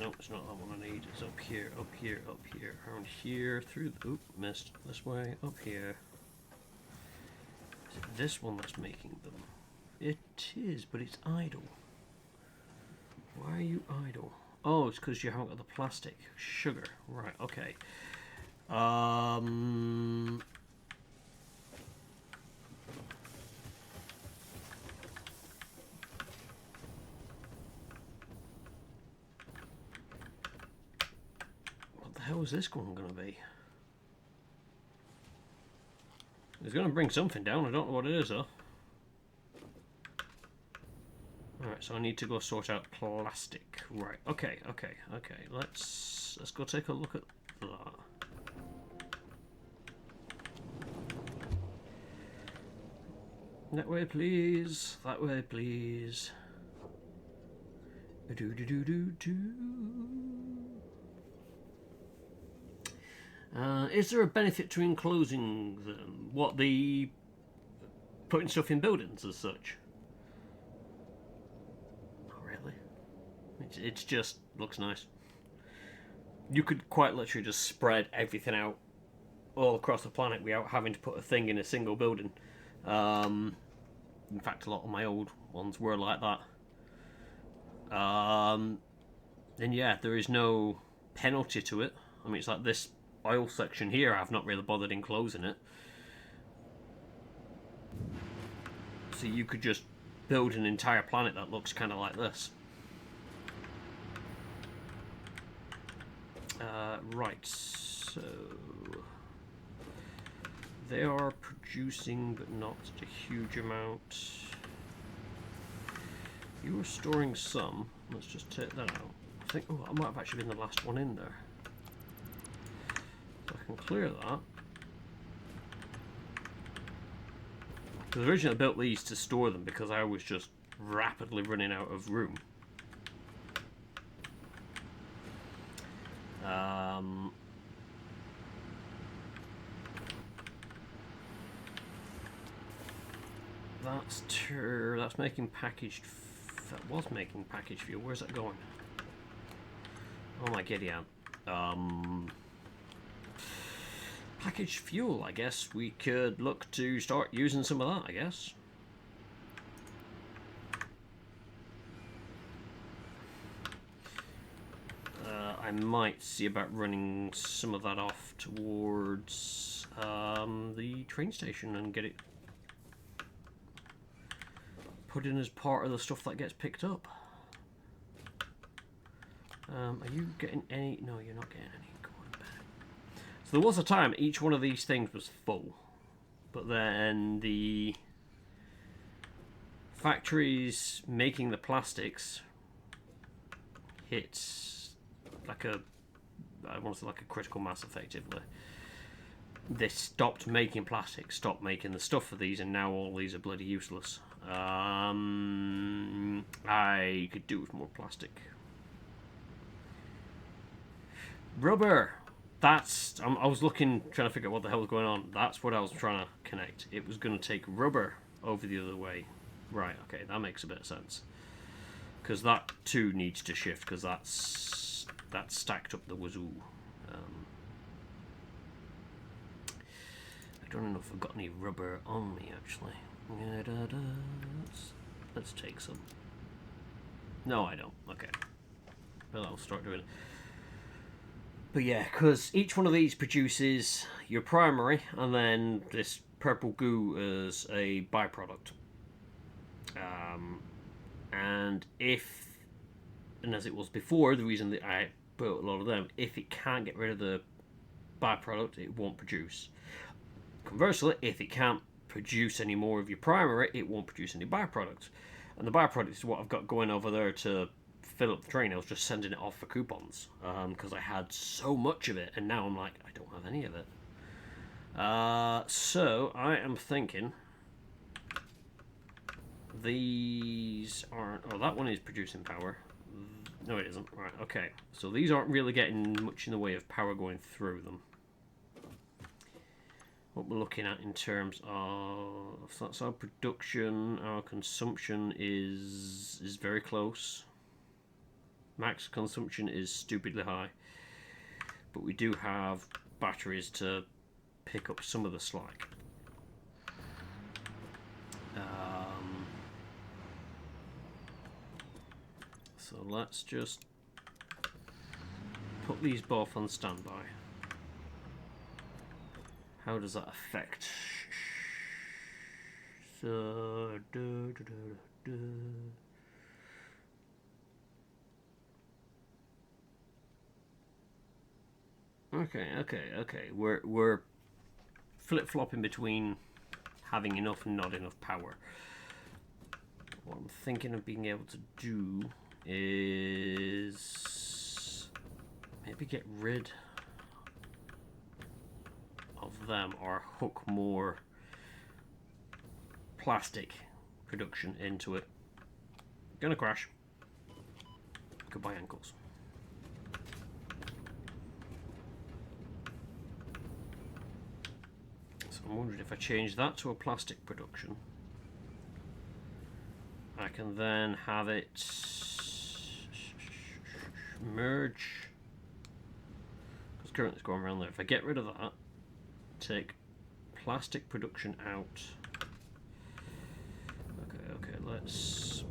No, it's not that one I need. It's up here, up here, up here, around here, through the... Oop, missed. This way, up here. Is it this one that's making them? It is, but it's idle. Why are you idle? Oh, it's because you haven't got the plastic. Sugar. Right, okay. What the hell is this one going to be? It's going to bring something down. I don't know what it is, though. Alright, so I need to go sort out plastic. Right, okay. Let's go take a look at that. That way, please. That way, please. Is there a benefit to enclosing them? What, the putting stuff in buildings as such? Not really. It's just looks nice. You could quite literally just spread everything out all across the planet without having to put a thing in a single building. In fact, a lot of my old ones were like that. then yeah, there is no penalty to it. I mean, it's like this oil section here, I've not really bothered enclosing it. So you could just build an entire planet that looks kind of like this. Right, so they are producing, but not a huge amount. You were storing some. Let's just take that out. I think, oh, that might have actually been the last one in there. So I can clear that. Because originally I built these to store them because I was just rapidly running out of room. That's making packaged. That was making packaged fuel. Where's that going? Oh my giddy aunt. Packaged fuel. I guess we could look to start using some of that. I guess. I might see about running some of that off towards the train station and get it put in as part of the stuff that gets picked up. Are you getting any? No, you're not getting any. Go on, back. So there was a time each one of these things was full, but then the factories making the plastics hit like a, I want to say like a critical mass effectively. They stopped making plastic, stopped making the stuff for these, and now all these are bloody useless. I could do with more plastic. Rubber! That's... I was looking, trying to figure out what the hell was going on. That's what I was trying to connect. It was going to take rubber over the other way. Right, okay, that makes a bit of sense. Because that too needs to shift, because that's stacked up the wazoo. I don't know if I've got any rubber on me, actually. Let's take some. No, I don't. Okay. Well, I'll start doing it. But yeah, because each one of these produces your primary, and then this purple goo as a byproduct. And as it was before, the reason that I built a lot of them, if it can't get rid of the byproduct, it won't produce. Conversely, if it can't produce any more of your primary, it won't produce any byproduct. And the byproduct is what I've got going over there to fill up the train. I was just sending it off for coupons because I had so much of it, and now I'm like, I don't have any of it. So I am thinking these aren't. Oh, that one is producing power. No, it isn't. Right, okay. So these aren't really getting much in the way of power going through them. What we're looking at in terms of, so that's our production, our consumption is very close. Max consumption is stupidly high, but we do have batteries to pick up some of the slack. So let's just put these both on standby. How does that affect? So, Okay. We're flip-flopping between having enough and not enough power. What I'm thinking of being able to do is maybe get rid of them or hook more plastic production into it. Gonna crash. Goodbye, ankles. So I'm wondering if I change that to a plastic production, I can then have it merge, because currently it's going around there. If I get rid of that, take plastic production out. Okay, let's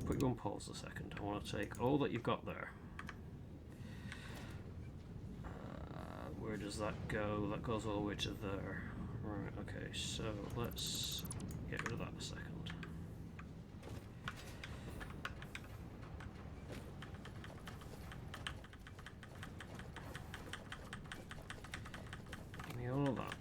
put you on pause a second. I want to take all that you've got there. Where does that go? That goes all the way to there. Right, okay, so let's get rid of that a second. Give me all of that.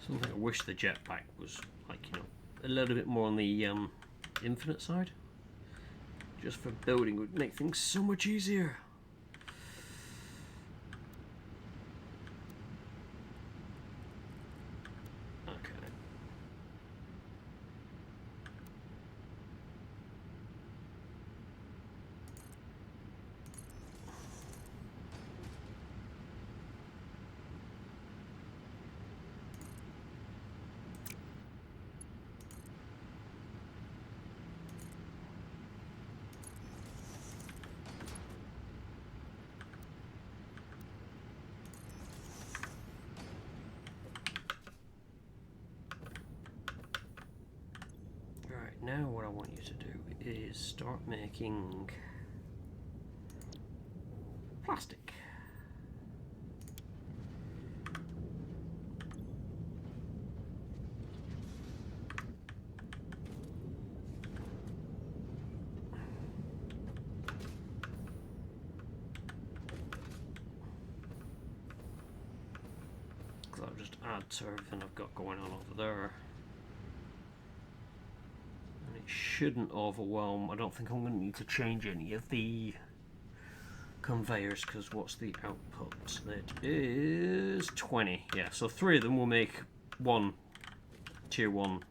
Something I wish the jetpack was, like, you know, a little bit more on the infinite side. Just for building would make things so much easier. Okay. Now what I want you to do is start making plastic. Because I'll just add to everything I've got going on over there. Shouldn't overwhelm. I don't think I'm going to need to change any of the conveyors because what's the output? That is 20. Yeah, so 3 of them will make one tier 1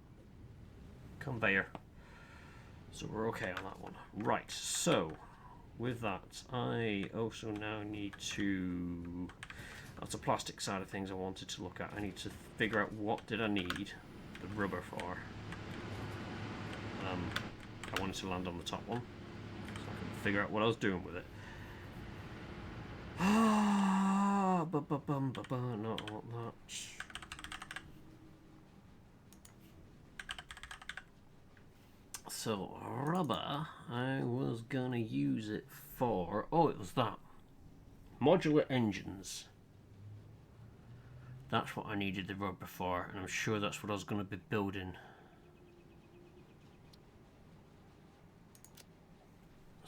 conveyor. So we're okay on that one. Right, so with that, I also now need to... That's the plastic side of things I wanted to look at. I need to figure out what did I need the rubber for. I wanted to land on the top one, so I could figure out what I was doing with it. No, I want that. So, rubber, I was gonna use it for... Oh, it was that. Modular engines. That's what I needed the rubber for, and I'm sure that's what I was gonna be building.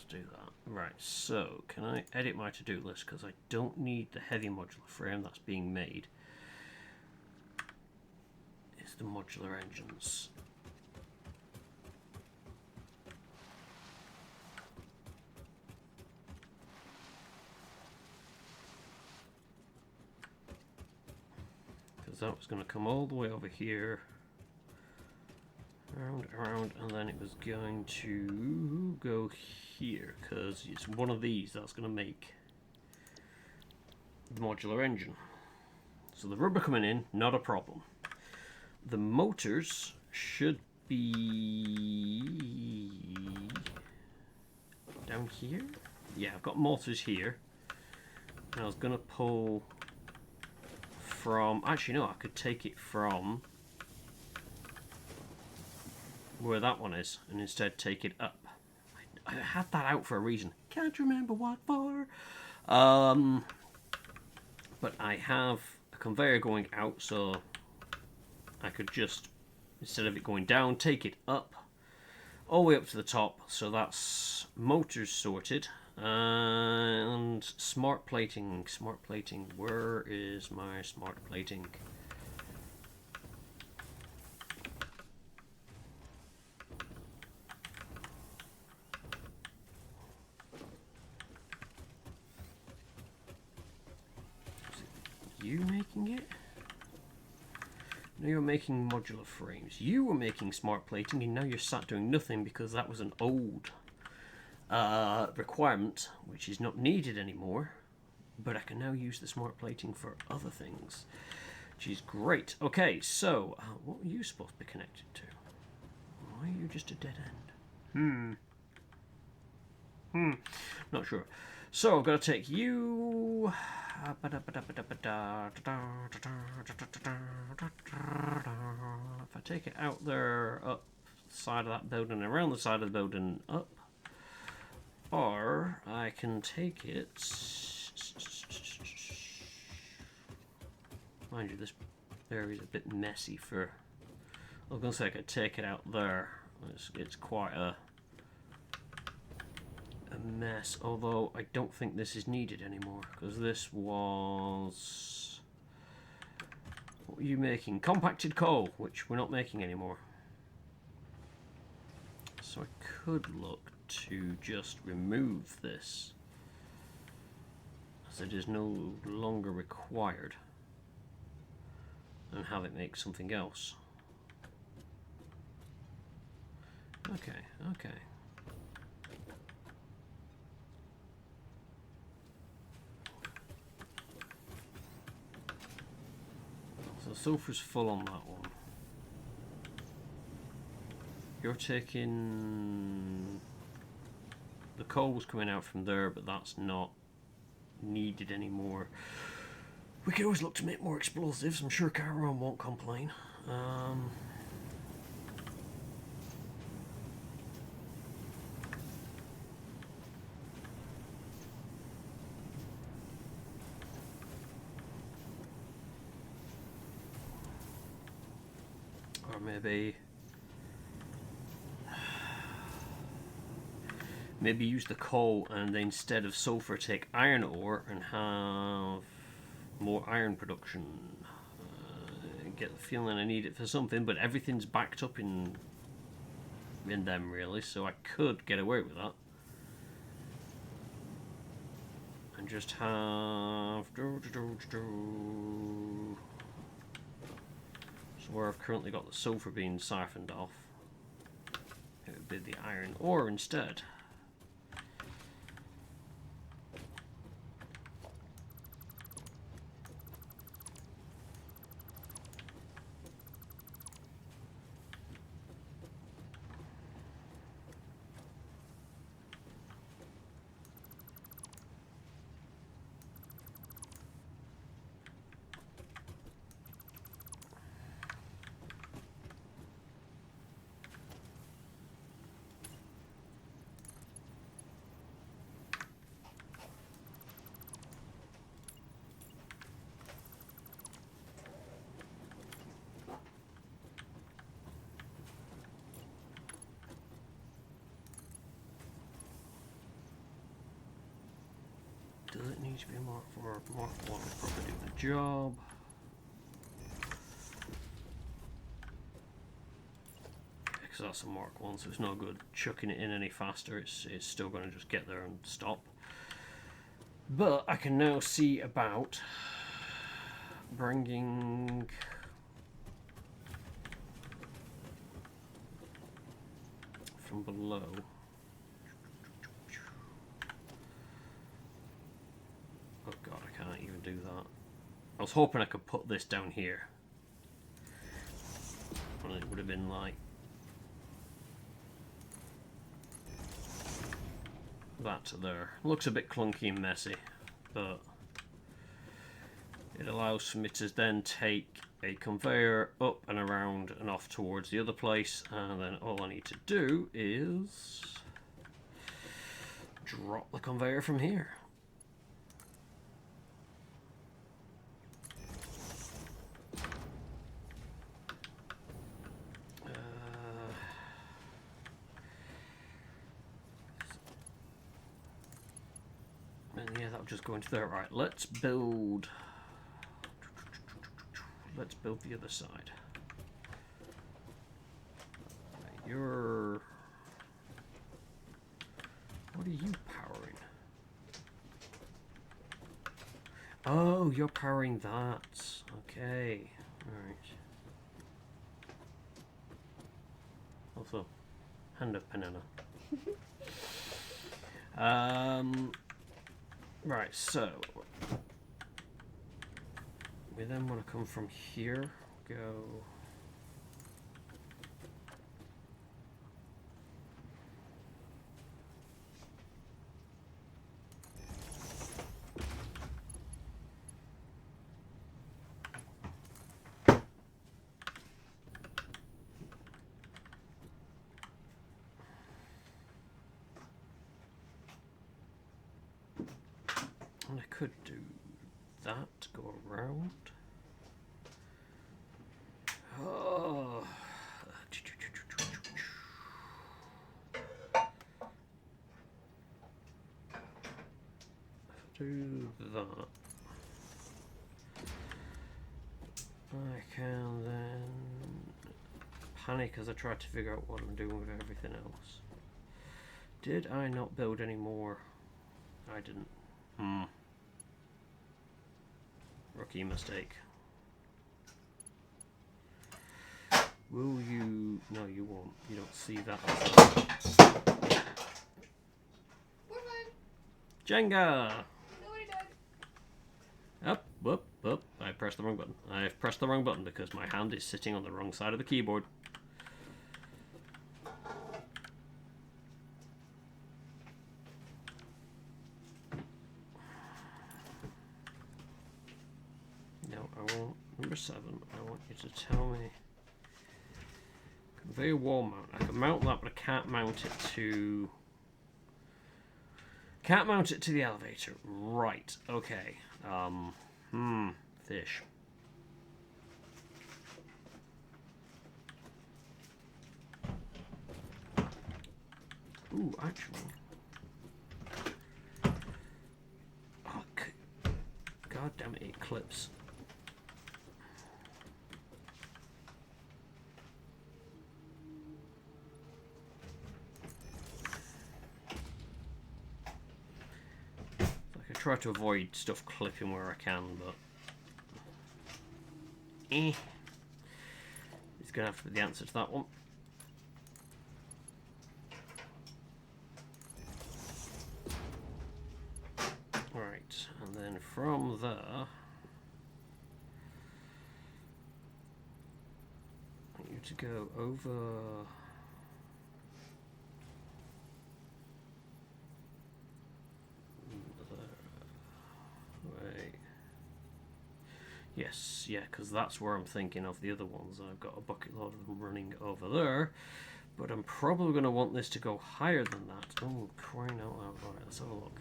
Do that. Right, so can I edit my to-do list because I don't need the heavy modular frame that's being made. It's the modular engines. Because that was going to come all the way over here. Around, and then it was going to go here because it's one of these that's going to make the modular engine. So the rubber coming in, not a problem. The motors should be down here. Yeah, I've got motors here. And I was going to pull from... Actually, no, I could take it from where that one is and instead take it up. I had that out for a reason. Can't remember what for. But I have a conveyor going out, so I could just, instead of it going down, take it up all the way up to the top. So that's motors sorted. And smart plating. Smart plating. Where is my smart plating? You making it? No, you're making modular frames. You were making smart plating and now you're sat doing nothing because that was an old requirement which is not needed anymore. but I can now use the smart plating for other things, which is great. Okay, so what are you supposed to be connected to? Why are you just a dead end? Not sure. So I've got to take you. If I take it out there, up the side of that building, around the side of the building, up, or I can take it. Mind you, this area is a bit messy for. I was going to say I could take it out there. It's quite a mess, although I don't think this is needed anymore, because this was... What were you making? Compacted coal, which we're not making anymore. So I could look to just remove this, as it is no longer required, and have it make something else. Okay, okay. So sulphur's full on that one. You're taking... The coal's coming out from there, but that's not needed anymore. We could always look to make more explosives. I'm sure Chiron won't complain. Or maybe use the coal and then instead of sulfur take iron ore and have more iron production. Get the feeling I need it for something, but everything's backed up in them really, so I could get away with that. And just have... So where I've currently got the sulfur being siphoned off, it would be the iron ore instead. Does it need to be marked for Mark 1 will probably do the job. Because that's a Mark 1, so it's no good chucking it in any faster. It's still going to just get there and stop. But I can now see about bringing from below. Oh god, I can't even do that. I was hoping I could put this down here. And it would have been like that to there. Looks a bit clunky and messy, but it allows for me to then take a conveyor up and around and off towards the other place, and then all I need to do is drop the conveyor from here. And yeah, that'll just go into there. Right, let's build the other side. Right, what are you powering? Oh, you're powering that. Okay. Alright. Also, hand of banana. Right, so We then want to come from here, go. And I could do that, go around. Oh. Do that. I can then panic as I try to figure out what I'm doing with everything else. Did I not build any more? I didn't. Rookie mistake. Will you? No, you won't. You don't see that. We're fine. Jenga! Nobody died. Up, whoop, whoop. I pressed the wrong button. I've pressed the wrong button because my hand is sitting on the wrong side of the keyboard. No, I want number 7. I want you to tell me. Conveyor wall mount. I can mount that, but I can't mount it to. Can't mount it to the elevator. Right. Okay. Fish. Ooh, actually. Oh, God damn it, Eclipse. I try to avoid stuff clipping where I can, but it's gonna have to be the answer to that one. Right, and then from there, I want you to go over. Yes, yeah, because that's where I'm thinking of the other ones. I've got a bucket load of them running over there, but I'm probably going to want this to go higher than that. Oh, crying out loud. Alright, let's have a look.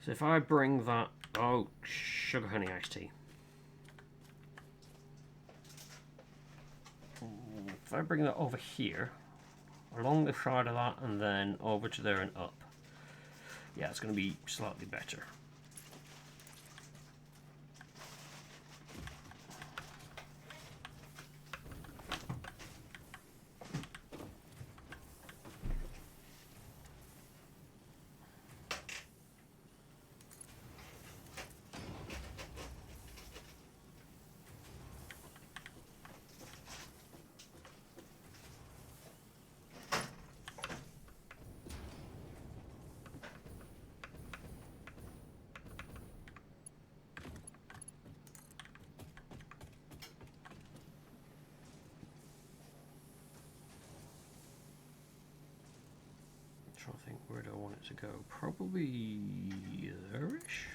So if I bring that... Oh, sugar honey iced tea. If I bring that over here, along the side of that, and then over to there and up. Yeah, it's going to be slightly better. I think where do I want it to go? Probably there-ish.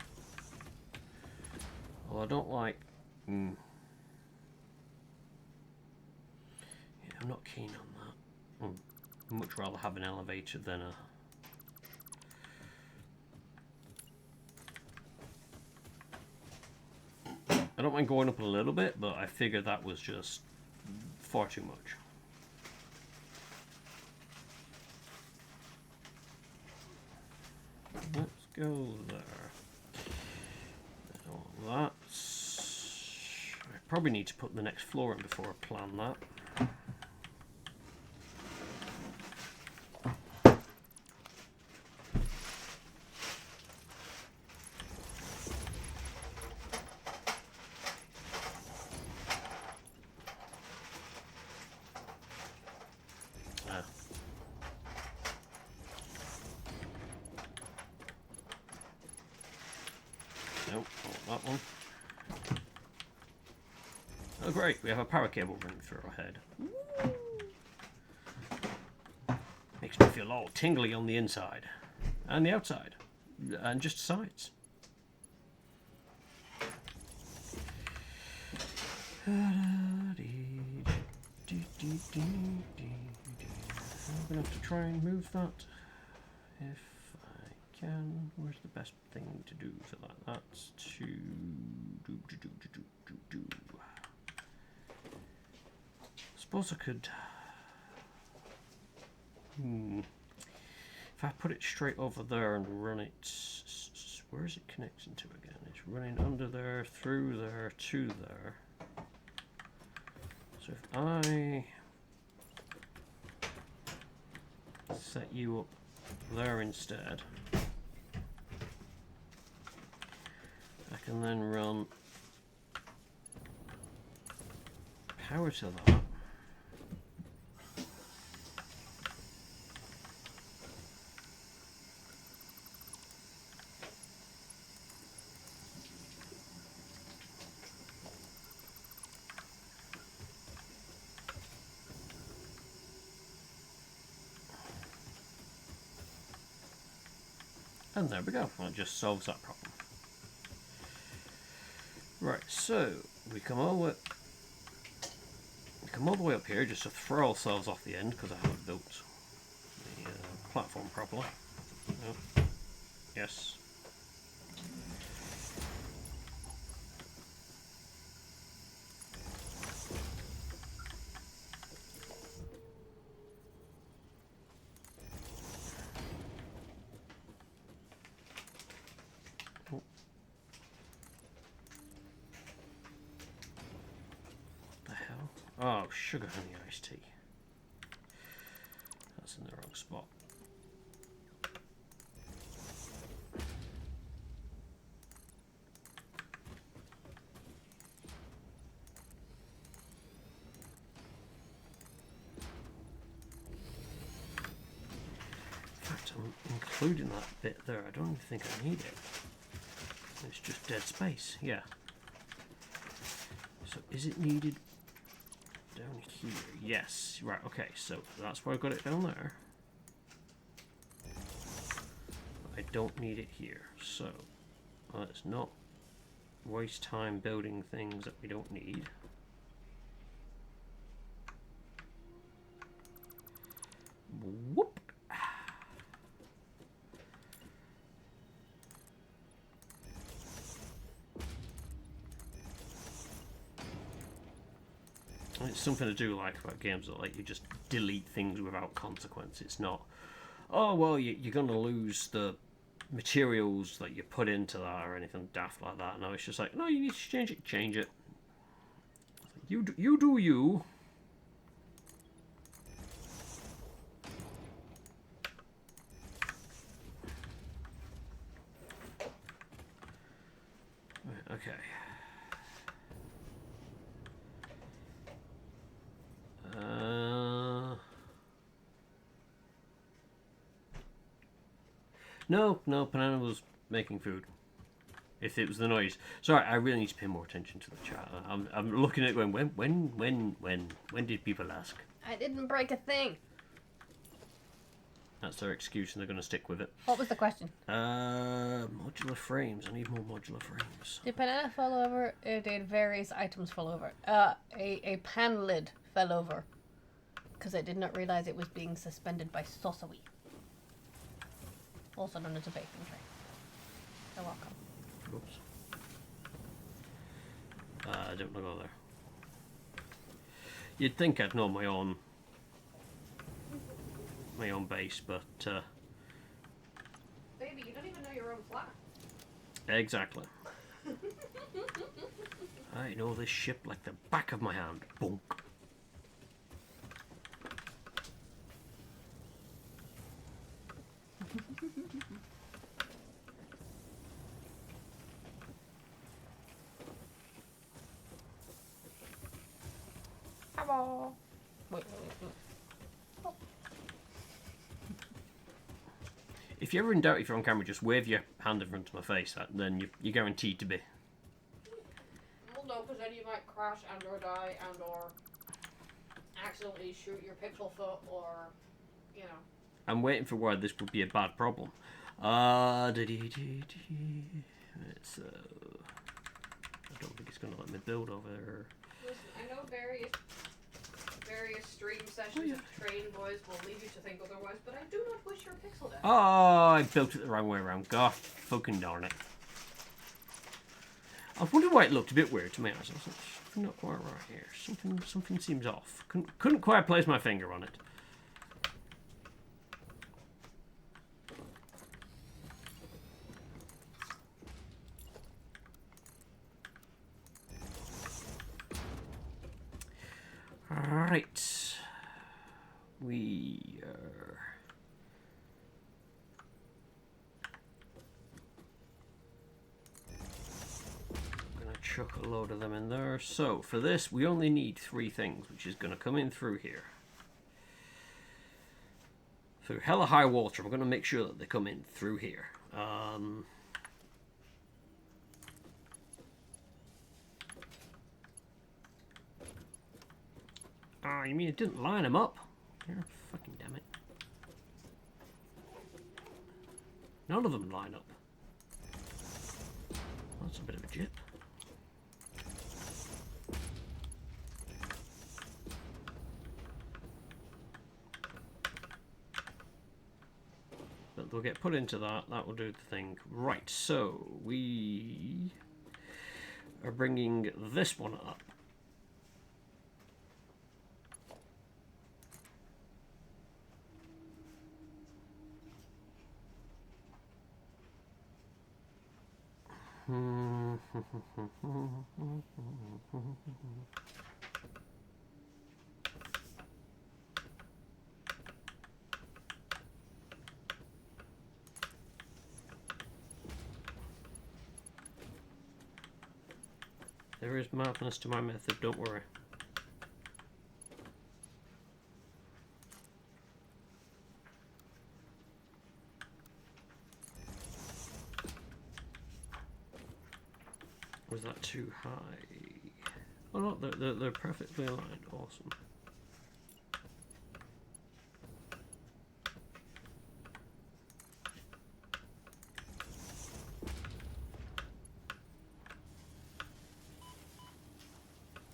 Well, I don't like. Yeah, I'm not keen on that. I'd much rather have an elevator than a. I don't mind going up a little bit, but I figured that was just far too much. Let's go there. That's. I probably need to put the next floor in before I plan that. Nope, not that one. Oh great, we have a power cable running through our head. Makes me feel all tingly on the inside. And the outside. And just sides. I'm going to have to try and move that if I can. Where's the best thing to do for that? That's to do. Suppose I could. If I put it straight over there and run it, where is it connecting to again? It's running under there, through there, to there. So if I set you up there instead, I can then run power to that. And there we go. Well, it just solves that problem. Right, so we come all the way up here just to throw ourselves off the end because I haven't built the platform properly. No. Yes. Oh, sugar honey iced tea. That's in the wrong spot. In fact, I'm including that bit there. I don't even think I need it. It's just dead space. Yeah. So is it needed down here? Yes. Right, okay, so that's where I got it down there. I don't need it here, so let's not waste time building things that we don't need. Whoop! It's something to do like about games that like you just delete things without consequence. It's not, oh well, you're going to lose the materials that you put into that or anything daft like that. No, it's just like, no, you need to change it. Change it. You do you. Right, okay. No, Banana was making food. If it was the noise. Sorry, I really need to pay more attention to the chat. I'm looking at it going, when did people ask? I didn't break a thing. That's their excuse and they're going to stick with it. What was the question? Modular frames. I need more modular frames. Did banana fall over? Did various items fall over? A pan lid fell over. Because I did not realise it was being suspended by saucery. Also known as a baking tray. You're welcome. Oops. I don't know there. You'd think I'd know my own base, but Baby, you don't even know your own flat. Exactly. I know this ship like the back of my hand. Bonk. Hello. Wait. if you're ever in doubt if you're on camera, just wave your hand in front of my face. Then you're guaranteed to be. Well, no, because then you might crash and or die and or accidentally shoot your pixel foot or, you know. I'm waiting for where this would be a bad problem. So I don't think it's going to let me build over there. Listen, I know various stream sessions of Train Boys will lead you to think otherwise, but I do not wish your pixel death. Oh, I built it the wrong way around. God fucking darn it. I wonder why it looked a bit weird to me. I was like, something not quite right here. Something seems off. Couldn't quite place my finger on it. Right. We are... I'm going to chuck a load of them in there. So, for this, we only need 3 things, which is going to come in through here. Through hella high water, we're going to make sure that they come in through here. Oh, you mean it didn't line them up? You're fucking damn it. None of them line up. That's a bit of a jip. But they'll get put into that. That will do the thing. Right, so we are bringing this one up. There is madness to my method, don't worry. Was that too high? Oh no, they're perfectly aligned. Awesome.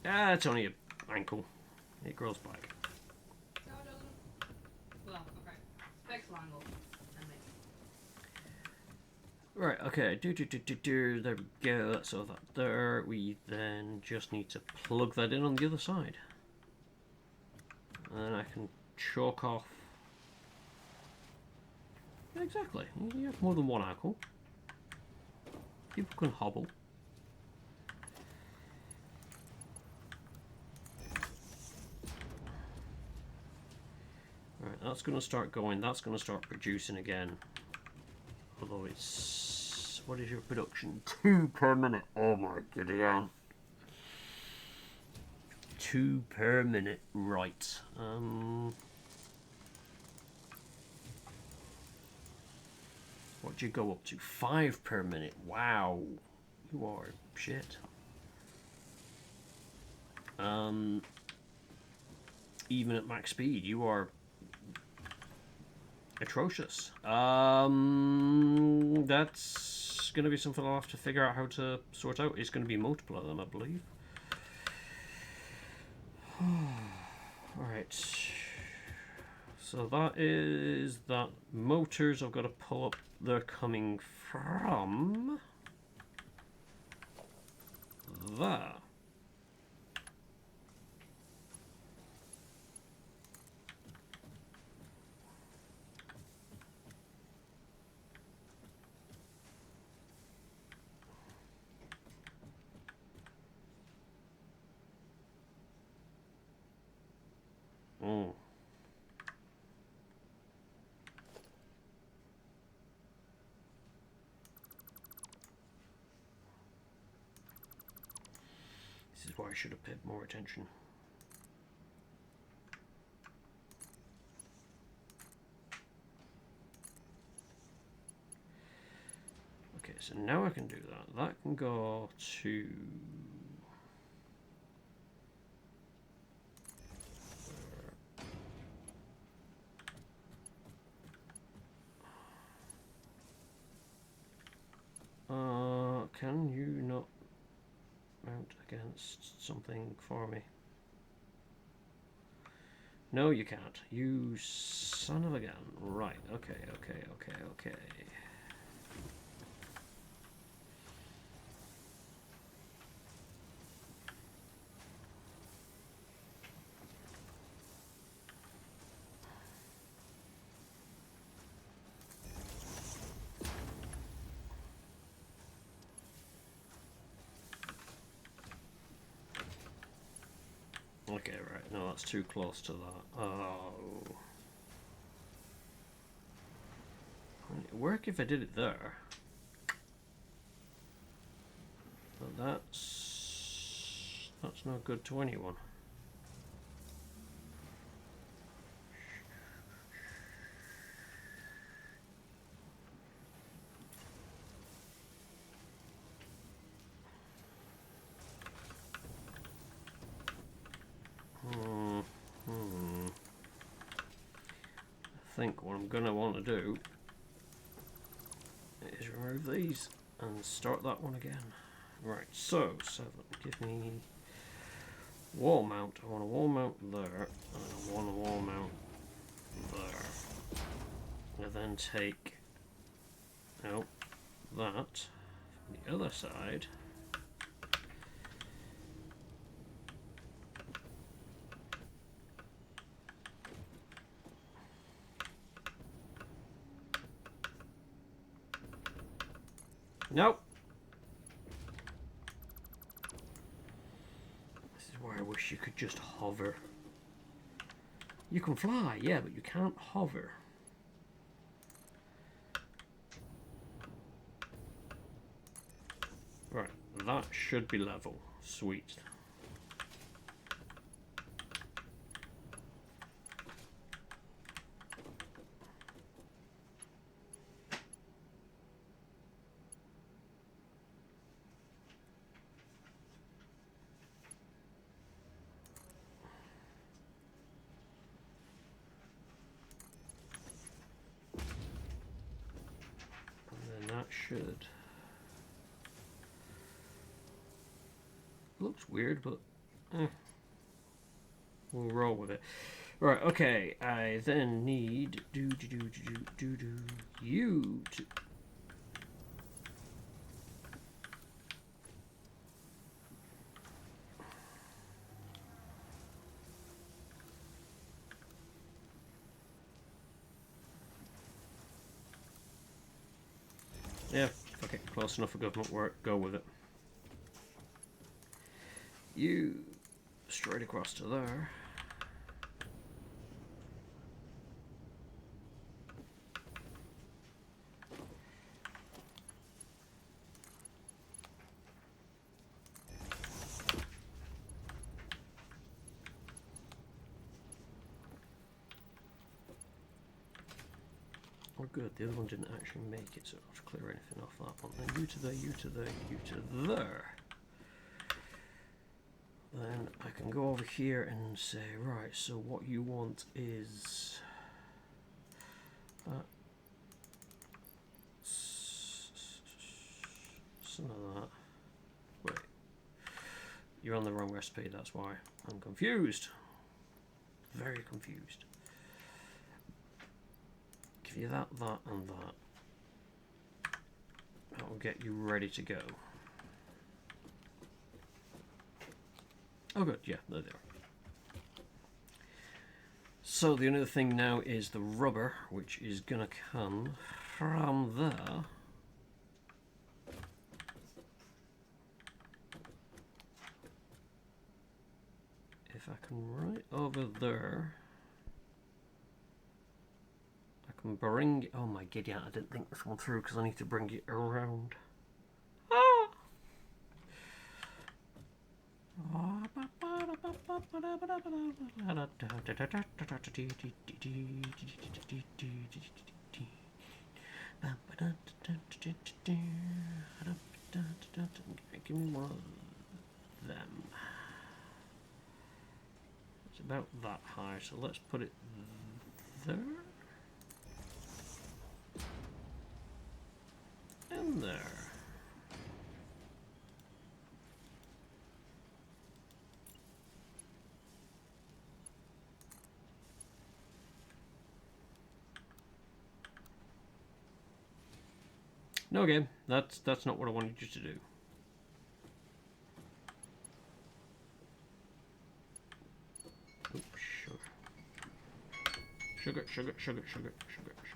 Ah, it's only an ankle. It grows back. No, it doesn't. Well, okay. Pixel angle. Right, okay. There we go. That's all that there. We then just need to plug that in on the other side. And then I can chalk off. Yeah, exactly. You have more than one ankle. People can hobble. Right, that's going to start going. That's going to start producing again. Although it's... What is your production? 2 per minute. Oh my god. 2 per minute. Right. What'd you go up to? 5 per minute. Wow. You are shit. Even at max speed, you are atrocious. That's going to be something I'll have to figure out how to sort out. It's going to be multiple of them, I believe. Alright. So that is that. Motors I've got to pull up. They're coming from there. This is why I should have paid more attention. so now I can do that. That can go to... can you not mount against something for me? No, you can't. You son of a gun. Right, okay. Okay, right. No, that's too close to that. Oh. It'd work if I did it there. But that's not good to anyone. I think what I'm gonna want to do is remove these and start that one again. Right, so 7. Give me wall mount. I want a wall mount there, and I want a wall mount there. And then take out that from the other side. Nope. This is where I wish you could just hover. You can fly, yeah, but you can't hover. Right, that should be level. Sweet. Should. Looks weird, but we'll roll with it. Right, okay. I then need you to. Yeah, okay, close enough for government work, go with it. You straight across to there. Oh good, the other one didn't actually make it, so I don't have to clear anything off that one. Then you to there, you to there, you to there. Then I can go over here and say, right, so what you want is some of that. Wait, you're on the wrong recipe, that's why. I'm confused. Very confused. Give you that, and that. That will get you ready to go. Oh good, yeah, there they are. So the only other thing now is the rubber, which is going to come from there. If I can right over there, I can bring... Oh my giddy aunt, I didn't think this one through because I need to bring it around. Give me one of them. It's about that high, so let's put it there. And there. No game, that's not what I wanted you to do. Oops, sugar. Sugar, sugar, sugar, sugar, sugar, sugar, sugar, sugar.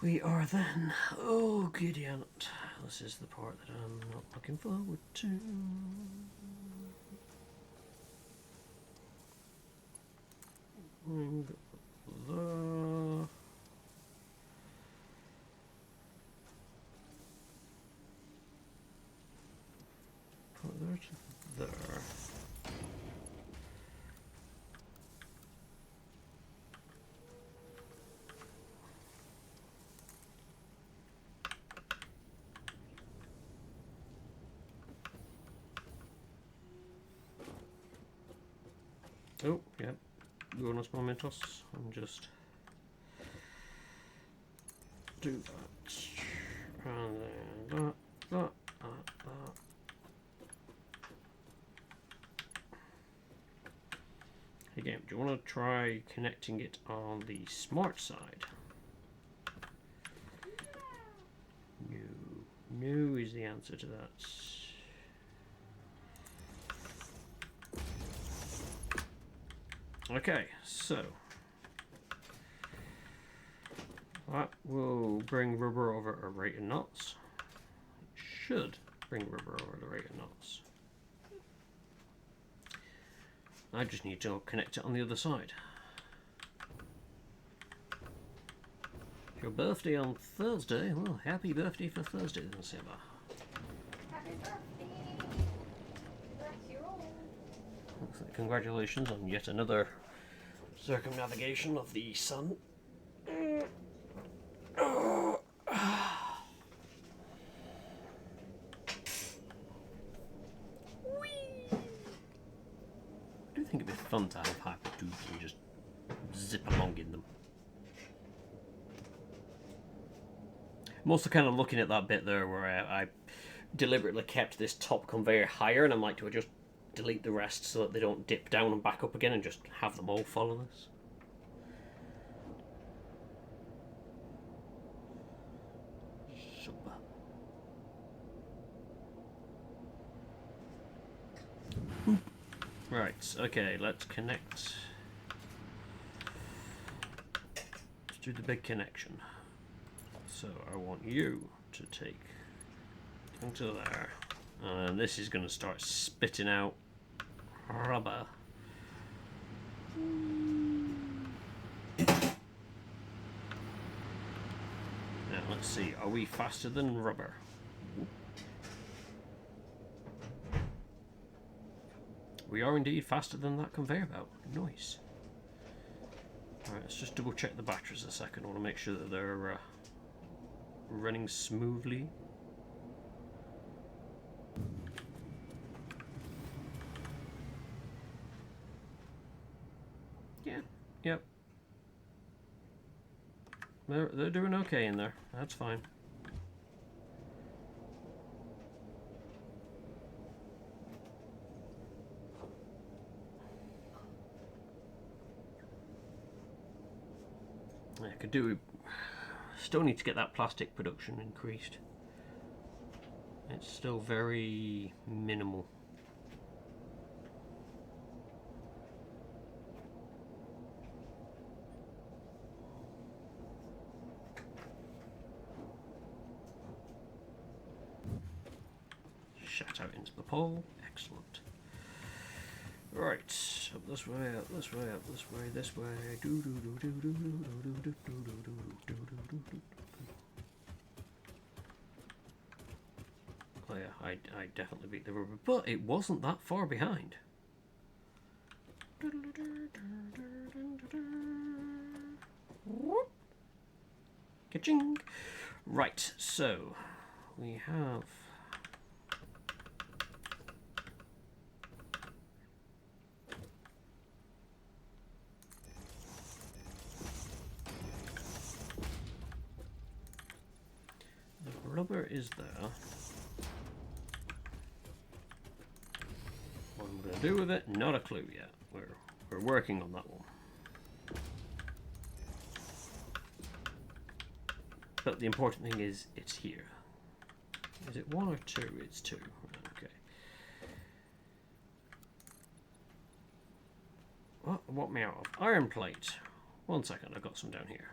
We are then. Oh, giddy aunt. This is the part that I'm not looking forward to. Put there to there. Oh, yeah. Bonus momentos. And just do that. And then that. Again, do you want to try connecting it on the smart side? No. No is the answer to that. Okay, so that will bring rubber over a rate of knots. It should bring rubber over the rate of knots. I just need to connect it on the other side. It's your birthday on Thursday. Well, happy birthday for Thursday then, Seba. Happy birthday! That's your own. Congratulations on yet another circumnavigation of the sun. I do think it'd be fun to have hyper tubes and just zip along in them. I'm also kind of looking at that bit there where I deliberately kept this top conveyor higher, and I'm like, do I just delete the rest so that they don't dip down and back up again and just have them all follow this? Super. Right, okay, let's connect. Let's do the big connection. So I want you to take into there, and this is going to start spitting out rubber. Now let's see, are we faster than rubber? We are indeed faster than that conveyor belt. Nice. Alright, let's just double check the batteries a second. I want to make sure that they're running smoothly. Yeah, yep. They're doing okay in there. That's fine. I could do. Still need to get that plastic production increased. It's still very minimal. get out into the pole. Excellent. Right, up this way, up this way, up this way, this way. Oh yeah, I definitely beat the rubber, but it wasn't that far behind. Ka-ching! Right, so we have the rubber is there. What I'm going to do with it, not a clue yet. We're working on that one. But the important thing is it's here. Is it 1 or 2? It's 2. Okay. What me out of? Iron plate. 1 second, I've got some down here.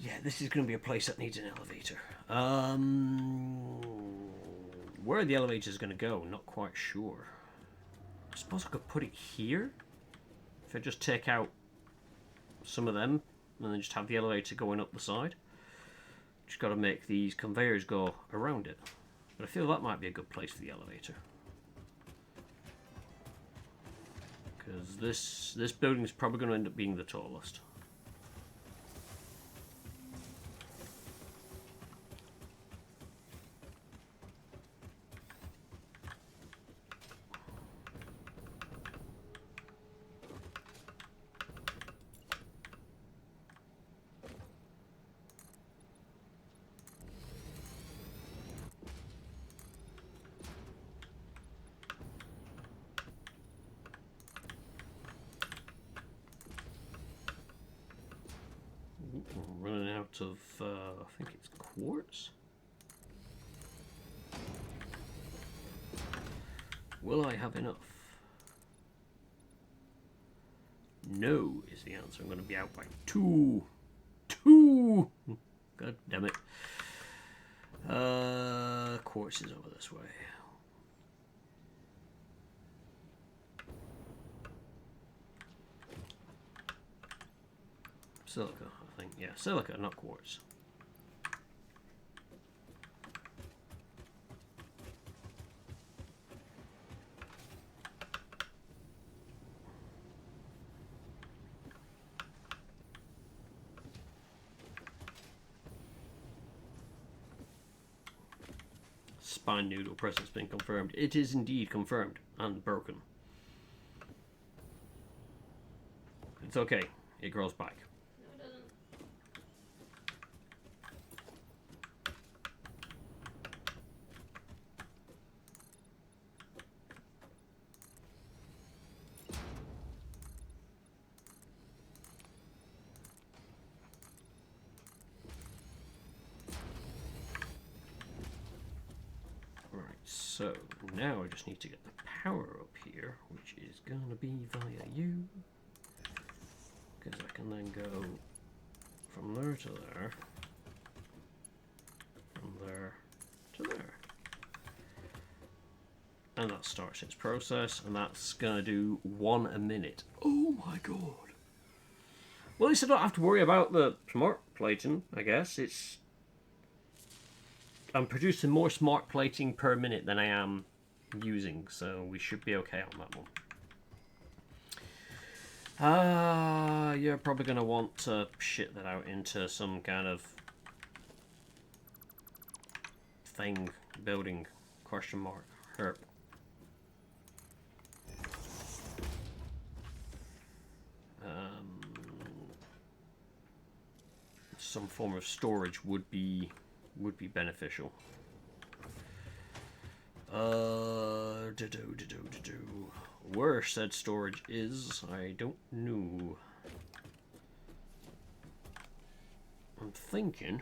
Yeah, this is going to be a place that needs an elevator. Where the elevator is going to go, not quite sure. I suppose I could put it here. If I just take out some of them and then just have the elevator going up the side. Just got to make these conveyors go around it. But I feel that might be a good place for the elevator. Because this building is probably going to end up being the tallest. We're running out of, I think it's quartz. Will I have enough? No is the answer. I'm going to be out by 2. 2! God damn it. Quartz is over this way. Silica, I think. Yeah, silica, not quartz. Spine noodle presence been confirmed. It is indeed confirmed and broken. It's okay. It grows back. No, it doesn't. Right, so now I just need to get the power up here, which is going to be via you. Because I can then go from there to there, from there to there. And that starts its process, and that's going to do 1 a minute. Oh my god. Well, at least I don't have to worry about the smart plating, I guess. I'm producing more smart plating per minute than I am using, so we should be okay on that one. You're probably going to want to shit that out into some kind of thing, building, question mark, herp. Some form of storage would be beneficial. Where said storage is, I don't know. I'm thinking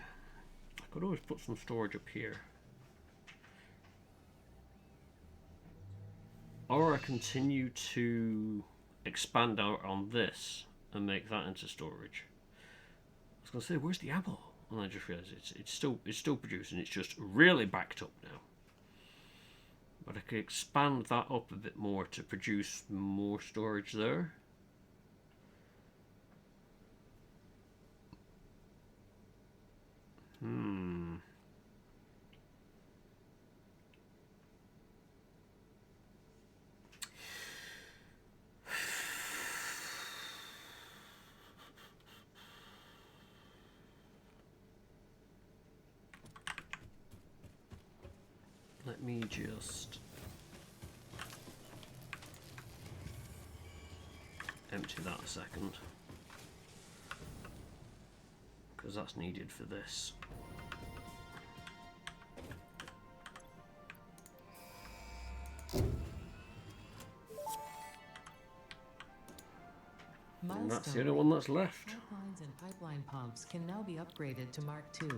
I could always put some storage up here. Or I continue to expand out on this and make that into storage. I was going to say, where's the ammo? And I just realised it's still producing. It's just really backed up now. But I could expand that up a bit more to produce more storage there. Let me just empty that a second, because that's needed for this. And that's the only one that's left. Pipelines and pipeline pumps can now be upgraded to Mark II.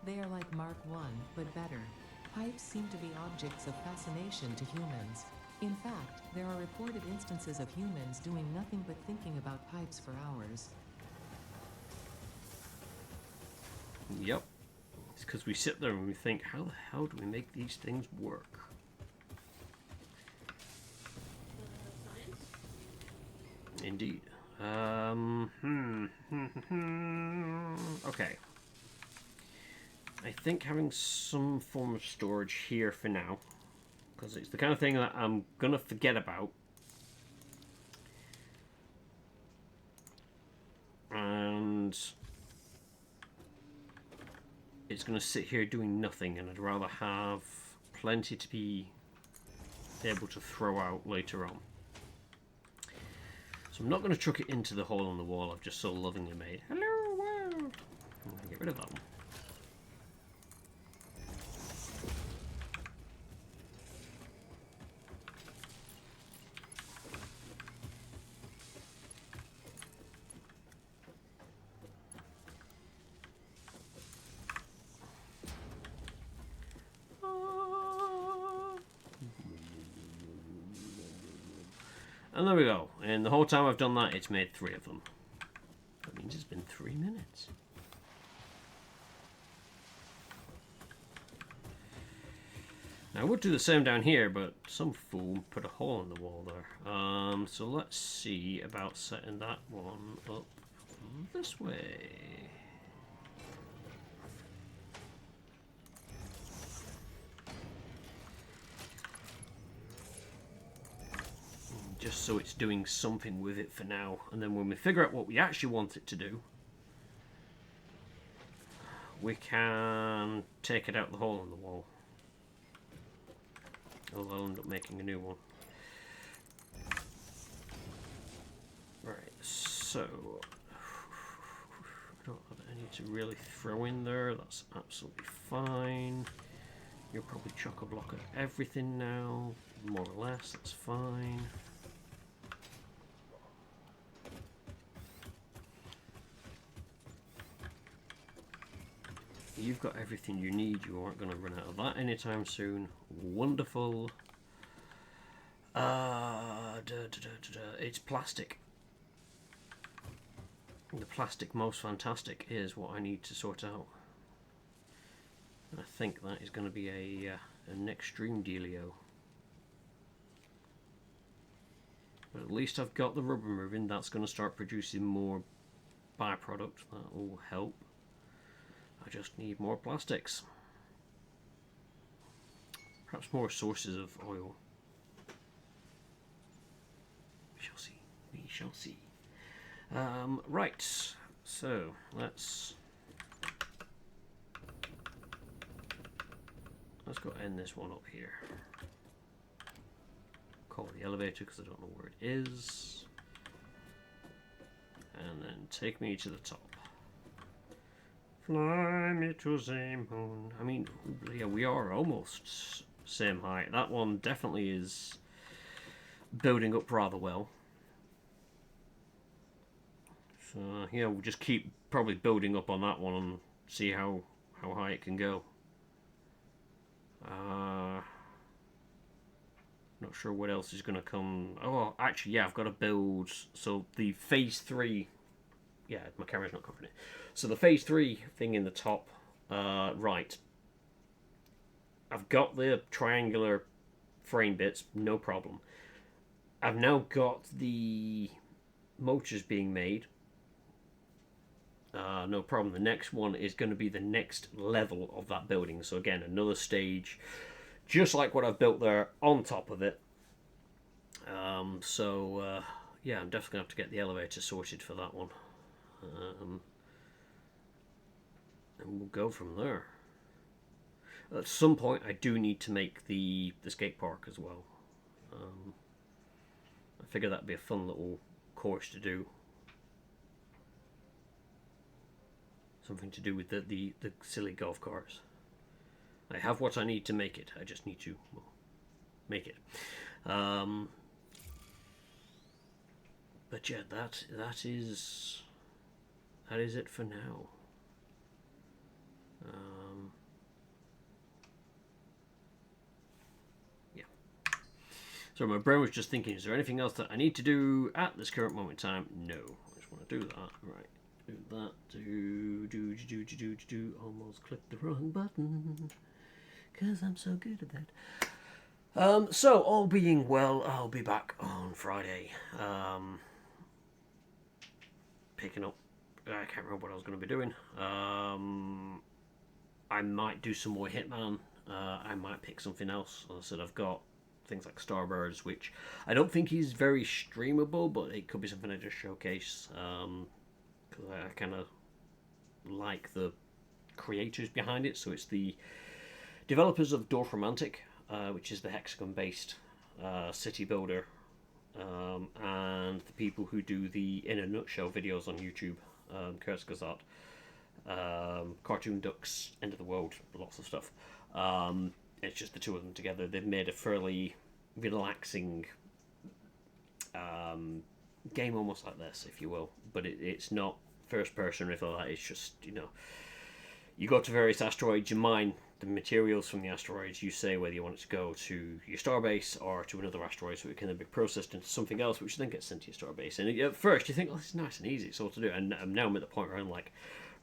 They are like Mark I, but better. Pipes seem to be objects of fascination to humans. In fact, there are reported instances of humans doing nothing but thinking about pipes for hours. Yep. It's because we sit there and we think, how the hell do we make these things work? Indeed. Okay. I think having some form of storage here for now, because it's the kind of thing that I'm going to forget about. And it's going to sit here doing nothing, and I'd rather have plenty to be able to throw out later on. So I'm not going to chuck it into the hole in the wall I've just so lovingly made. Hello world! I'm going to get rid of that one. And there we go. And the whole time I've done that, it's made 3 of them. That means it's been 3 minutes. Now I would do the same down here, but some fool put a hole in the wall there. So let's see about setting that one up this way. Just so it's doing something with it for now, and then when we figure out what we actually want it to do, we can take it out the hole in the wall. Or I'll end up making a new one. Right, so I don't have any to really throw in there. That's absolutely fine. You're probably chock-a-block of everything now, more or less. That's fine. You've got everything you need. You aren't going to run out of that anytime soon. Wonderful. It's plastic. The plastic most fantastic is what I need to sort out. I think that is going to be an extreme dealio. But at least I've got the rubber moving. That's going to start producing more byproduct. That will help. I just need more plastics. Perhaps more sources of oil. We shall see. We shall see. Right. So let's go end this one up here. Call the elevator because I don't know where it is. And then take me to the top. Fly me to the moon. I mean, yeah, we are almost same height. That one definitely is building up rather well. So yeah, we'll just keep probably building up on that one and see how high it can go. Not sure what else is going to come. Oh, actually, yeah, I've got to build. So the phase 3. Yeah, my camera's not covering it. So the phase 3 thing in the top right. I've got the triangular frame bits, no problem. I've now got the motors being made. No problem. The next one is going to be the next level of that building. So again, another stage, just like what I've built there, on top of it. Yeah, I'm definitely going to have to get the elevator sorted for that one. And we'll go from there. At some point, I do need to make the skate park as well. I figure that'd be a fun little course to do. Something to do with the silly golf cars. I have what I need to make it. I just need to make it. But yeah, that is it for now. Yeah. So my brain was just thinking, is there anything else that I need to do at this current moment in time? No. I just want to do that. Right. Do that. Do. Almost clicked the wrong button. Because I'm so good at that. So, all being well, I'll be back on Friday. Picking up. I can't remember what I was going to be doing. I might do some more Hitman. I might pick something else. As I said, I've got things like Starbirds, which I don't think is very streamable, but it could be something I just showcase. Because I kind of like the creators behind it. So it's the developers of Dorfromantic, which is the hexagon-based city builder, and the people who do the In a Nutshell videos on YouTube, Kurzgesagt, Cartoon Ducks, End of the World, lots of stuff. It's just the two of them together. They've made a fairly relaxing game, almost like this, if you will, but it's not first person or anything like that. It's just, you go to various asteroids, you mine the materials from the asteroids, you say whether you want it to go to your starbase or to another asteroid, so it can then be processed into something else, which then gets sent to your starbase. And at first you think, oh, this is nice and easy, it's all to do. And now I'm at the point where I'm like,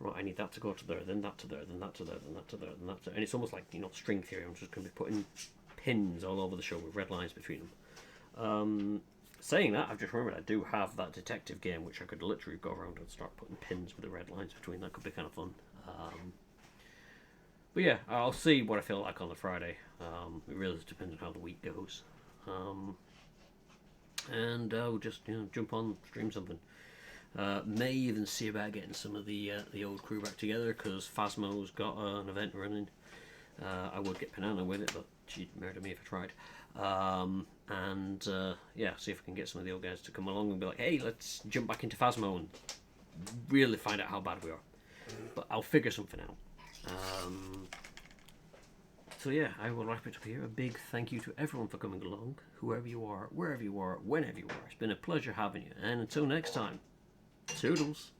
right, I need that to go to there, then that to there, then that to there, then that to there, then that to there. And it's almost like, string theory. I'm just going to be putting pins all over the show with red lines between them. Saying that, I've just remembered I do have that detective game, which I could literally go around and start putting pins with the red lines between. That could be kind of fun. But yeah, I'll see what I feel like on the Friday. It really depends on how the week goes. And I'll just jump on, stream something. May even see about getting some of the old crew back together, because Phasmo's got an event running. I would get Banana with it, but she'd murder me if I tried. Yeah, see if I can get some of the old guys to come along and be like, hey, let's jump back into Phasmo and really find out how bad we are. But I'll figure something out. So yeah, I will wrap it up here. A big thank you to everyone for coming along, whoever you are, wherever you are, whenever you are. It's been a pleasure having you, and until next time, toodles.